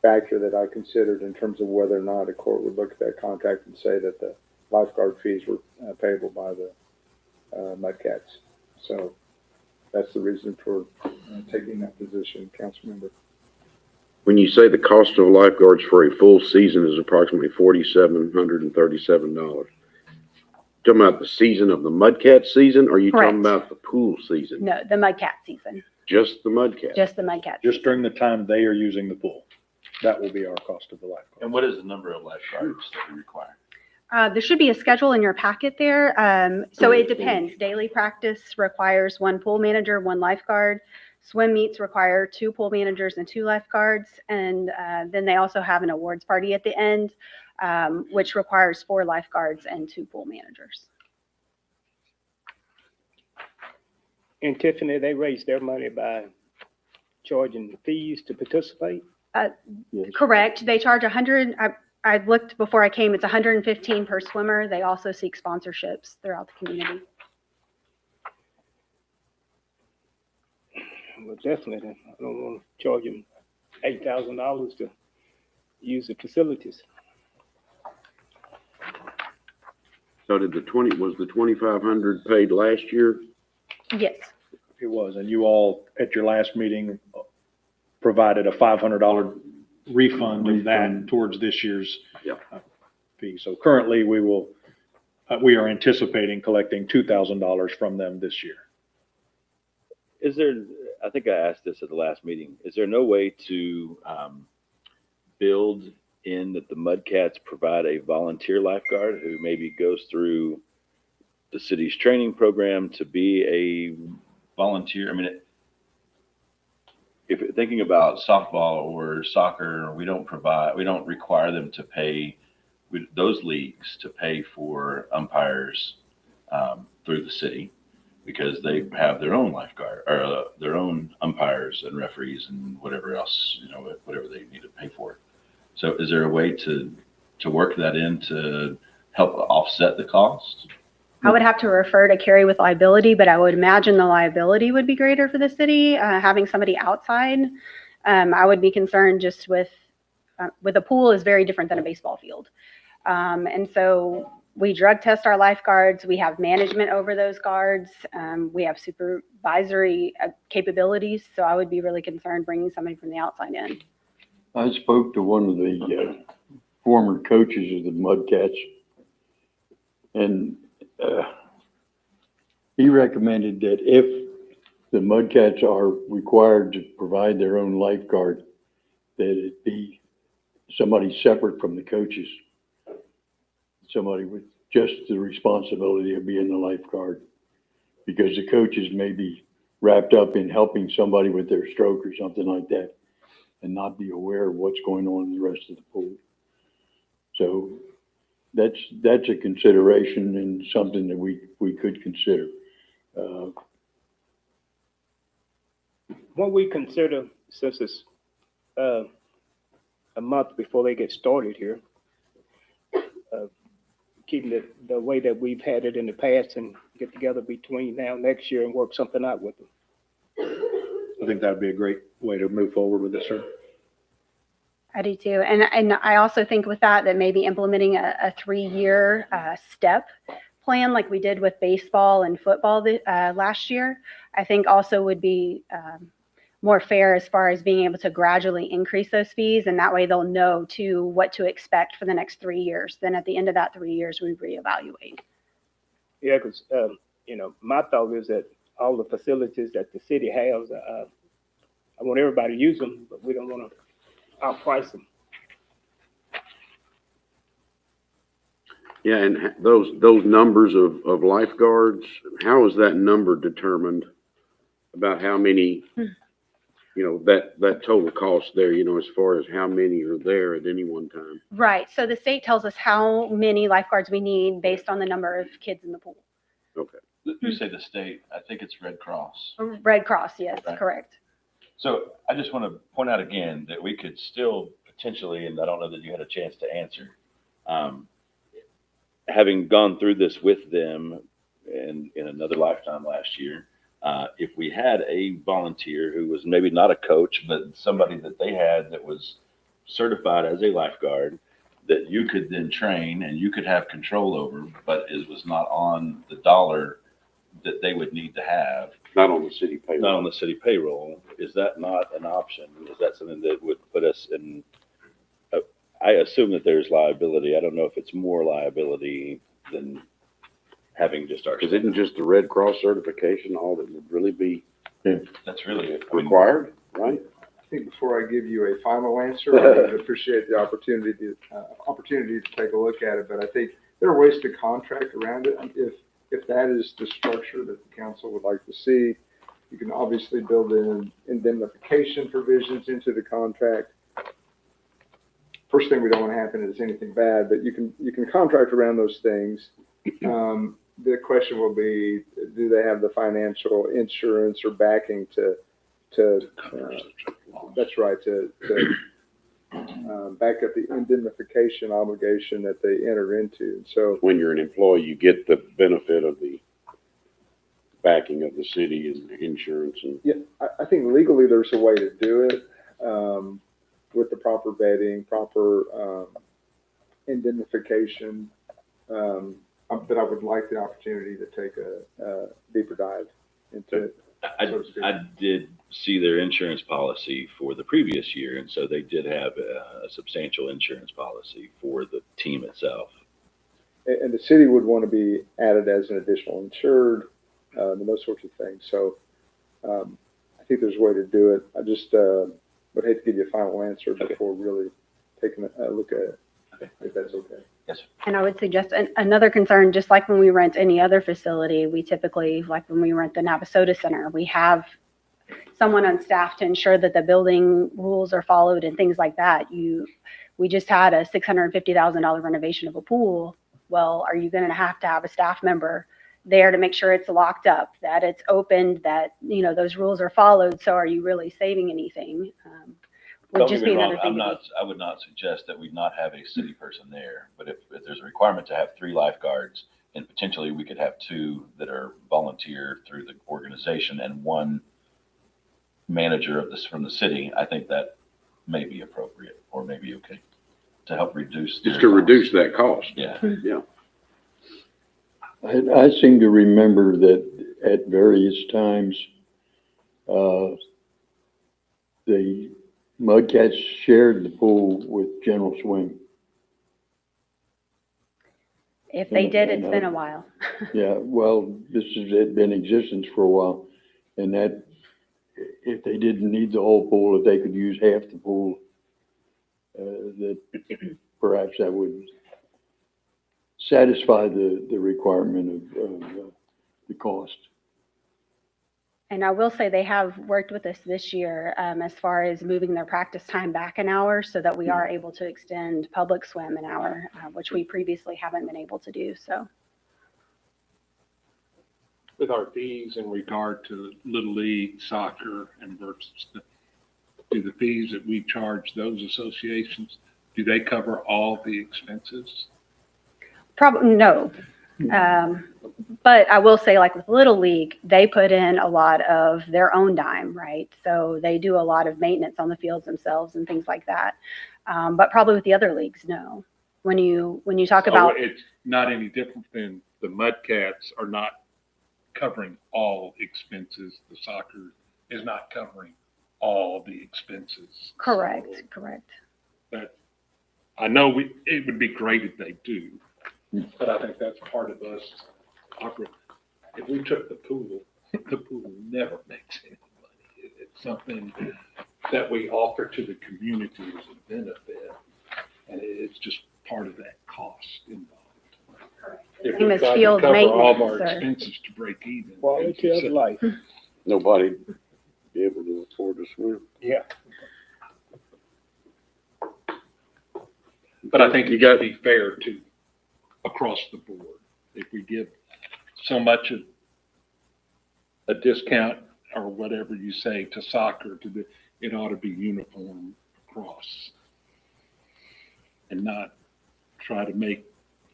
factor that I considered in terms of whether or not a court would look at that contract and say that the lifeguard fees were payable by the Mudcats. So that's the reason for taking that position, council member. When you say the cost of lifeguards for a full season is approximately $4,737, talking about the season of the Mudcat season, or are you talking Correct. about the pool season? No, the Mudcat season, Just the Mudcat? just the Mudcat. Just during the time they are using the pool. That will be our cost of the lifeguard. And what is the number of lifeguards that we require? There should be a schedule in your packet there. So it depends. Daily practice requires 1 pool manager, 1 lifeguard. Swim meets require 2 pool managers and 2 lifeguards. And then they also have an awards party at the end, which requires 4 lifeguards and 2 pool managers. And Tiffany, they raised their money by charging fees to participate? Correct. They charge 100. I looked before I came. It's 115 per swimmer. They also seek sponsorships throughout the community. Well, definitely. I don't want to charge them $8,000 to use the facilities. So did was the 2,500 paid last year? Yes, It was, and you all, at your last meeting, provided a $500 refund of that Refund. towards this year's Yeah. fee. So currently, we are anticipating collecting $2,000 from them this year. Is there, I think I asked this at the last meeting, is there no way to build in that the Mudcats provide a volunteer lifeguard who maybe goes through the city's training program to be a volunteer? I mean, if you're thinking about softball or soccer, we don't require them to pay those leagues to pay for umpires through the city, because they have their own lifeguard or their own umpires and referees and whatever else, whatever they need to pay for. So is there a way to work that in to help offset the cost? I would have to refer to carry with liability, but I would imagine the liability would be greater for the city, having somebody outside. I would be concerned just with a pool is very different than a baseball field. And so we drug test our lifeguards. We have management over those guards. We have supervisory capabilities. So I would be really concerned bringing somebody from the outside in. I spoke to one of the former coaches of the Mudcats, and he recommended that if the Mudcats are required to provide their own lifeguard, that it be somebody separate from the coaches. Somebody with just the responsibility of being the lifeguard, because the coaches may be wrapped up in helping somebody with their stroke or something like that and not be aware of what's going on in the rest of the pool. So that's a consideration and something that we could consider. What we consider, since it's a month before they get started here, keeping it the way that we've had it in the past and get together between now and next year and work something out with them. I think that'd be a great way to move forward with it, sir. I do too. And I also think with that maybe implementing a 3-year step plan like we did with baseball and football last year, I think also would be more fair as far as being able to gradually increase those fees. And that way they'll know too what to expect for the next 3 years. Then at the end of that 3 years, we reevaluate. Yeah, because, my thought is that all the facilities that the city has, I want everybody to use them, but we don't want to outprice them. Yeah, and those numbers of lifeguards, how is that number determined about how many, that total cost there, as far as how many are there at any one time? Right. So the state tells us how many lifeguards we need based on the number of kids in the pool. Okay. You say the state, I think it's Red Cross. Red Cross, yes, Right. correct. So I just want to point out again that we could still potentially, and I don't know that you had a chance to answer, having gone through this with them in another lifetime last year, if we had a volunteer who was maybe not a coach, but somebody that they had that was certified as a lifeguard, that you could then train and you could have control over, but it was not on the dollar that they would need to have. Not on the city payroll. Not on the city payroll. Is that not an option? Is that something that would put us in, I assume that there's liability. I don't know if it's more liability than having just our. Because isn't just the Red Cross certification all that would really be That's really it. I mean, required, right? I think before I give you a final answer, I would appreciate the opportunity to take a look at it, but I think there are ways to contract around it. If that is the structure that the council would like to see, you can obviously build in indemnification provisions into the contract. First thing we don't want to happen is anything bad, but you can contract around those things. The question will be, do they have the financial insurance or backing to that's right, to back up the indemnification obligation that they enter into. So When you're an employee, you get the benefit of the backing of the city and insurance and. yeah, I think legally there's a way to do it with the proper vetting, proper indemnification. But I would like the opportunity to take a deeper dive into it. I did see their insurance policy for the previous year, and so they did have a substantial insurance policy for the team itself. And the city would want to be added as an additional insured, and those sorts of things. So I think there's a way to do it. I just would hate to give you a final answer before really taking a look at it, if that's okay. And I would suggest another concern, just like when we rent any other facility, we typically, like when we rent the Navasota Center, we have someone on staff to ensure that the building rules are followed and things like that. We just had a $650,000 renovation of a pool. Well, are you going to have a staff member there to make sure it's locked up, that it's opened, that, you know, those rules are followed? So are you really saving anything? Would Don't just get me be wrong, another thing. I would not suggest that we not have a city person there, but if there's a requirement to have 3 lifeguards, and potentially we could have 2 that are volunteer through the organization and 1 manager of this from the city, I think that may be appropriate, or maybe okay, to help reduce. Just to reduce that cost. Yeah. Yeah. I seem to remember that at various times, the Mudcats shared the pool with General Swing. If they did, it's And, been a while. Yeah, well, this has been in existence for a while, and that, if they didn't need the whole pool, if they could use half the pool, that perhaps that would satisfy the requirement of the cost. And I will say they have worked with us this year as far as moving their practice time back an hour so that we are able to extend public swim an hour, which we previously haven't been able to do. So With our fees in regard to Little League, soccer, and versus, do the fees that we charge those associations, do they cover all the expenses? probably no. But I will say, like with Little League, they put in a lot of their own dime, right? So they do a lot of maintenance on the fields themselves and things like that. But probably with the other leagues, no. When you talk So about, it's not any different than the Mudcats are not covering all expenses. The soccer is not covering all the expenses. correct. But I know it would be great if they do, but I think that's part of us. If we took the pool never makes any money. It's something that we offer to the community as a benefit, and it's just part of that cost involved. If Same we as tried to field cover all of maintenance our or- expenses to break even. Quality of life. Nobody be able to afford to swim. Yeah. But I think You it got- should be fair to, across the board. If we give so much of a discount or whatever you say to soccer, it ought to be uniform across. And not try to make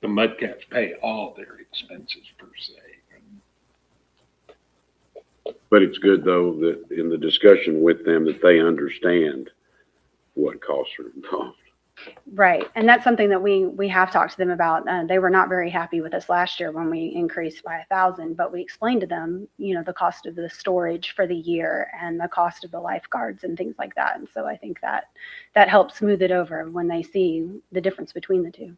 the Mudcats pay all their expenses per se. But it's good though that in the discussion with them that they understand what costs are involved. Right. And that's something that we have talked to them about. They were not very happy with us last year when we increased by 1,000, but we explained to them, you know, the cost of the storage for the year and the cost of the lifeguards and things like that. And so I think that helps smooth it over when they see the difference between the two.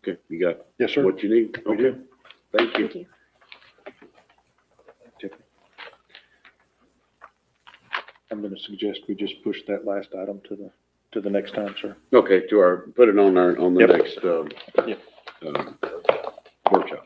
Okay, you got Yes, sir. what you need? We do. Thank you. Thank you. Tiffany. I'm going to suggest we just push that last item to the next time, sir. Okay, put it on the Yep. next, Yep. workshop.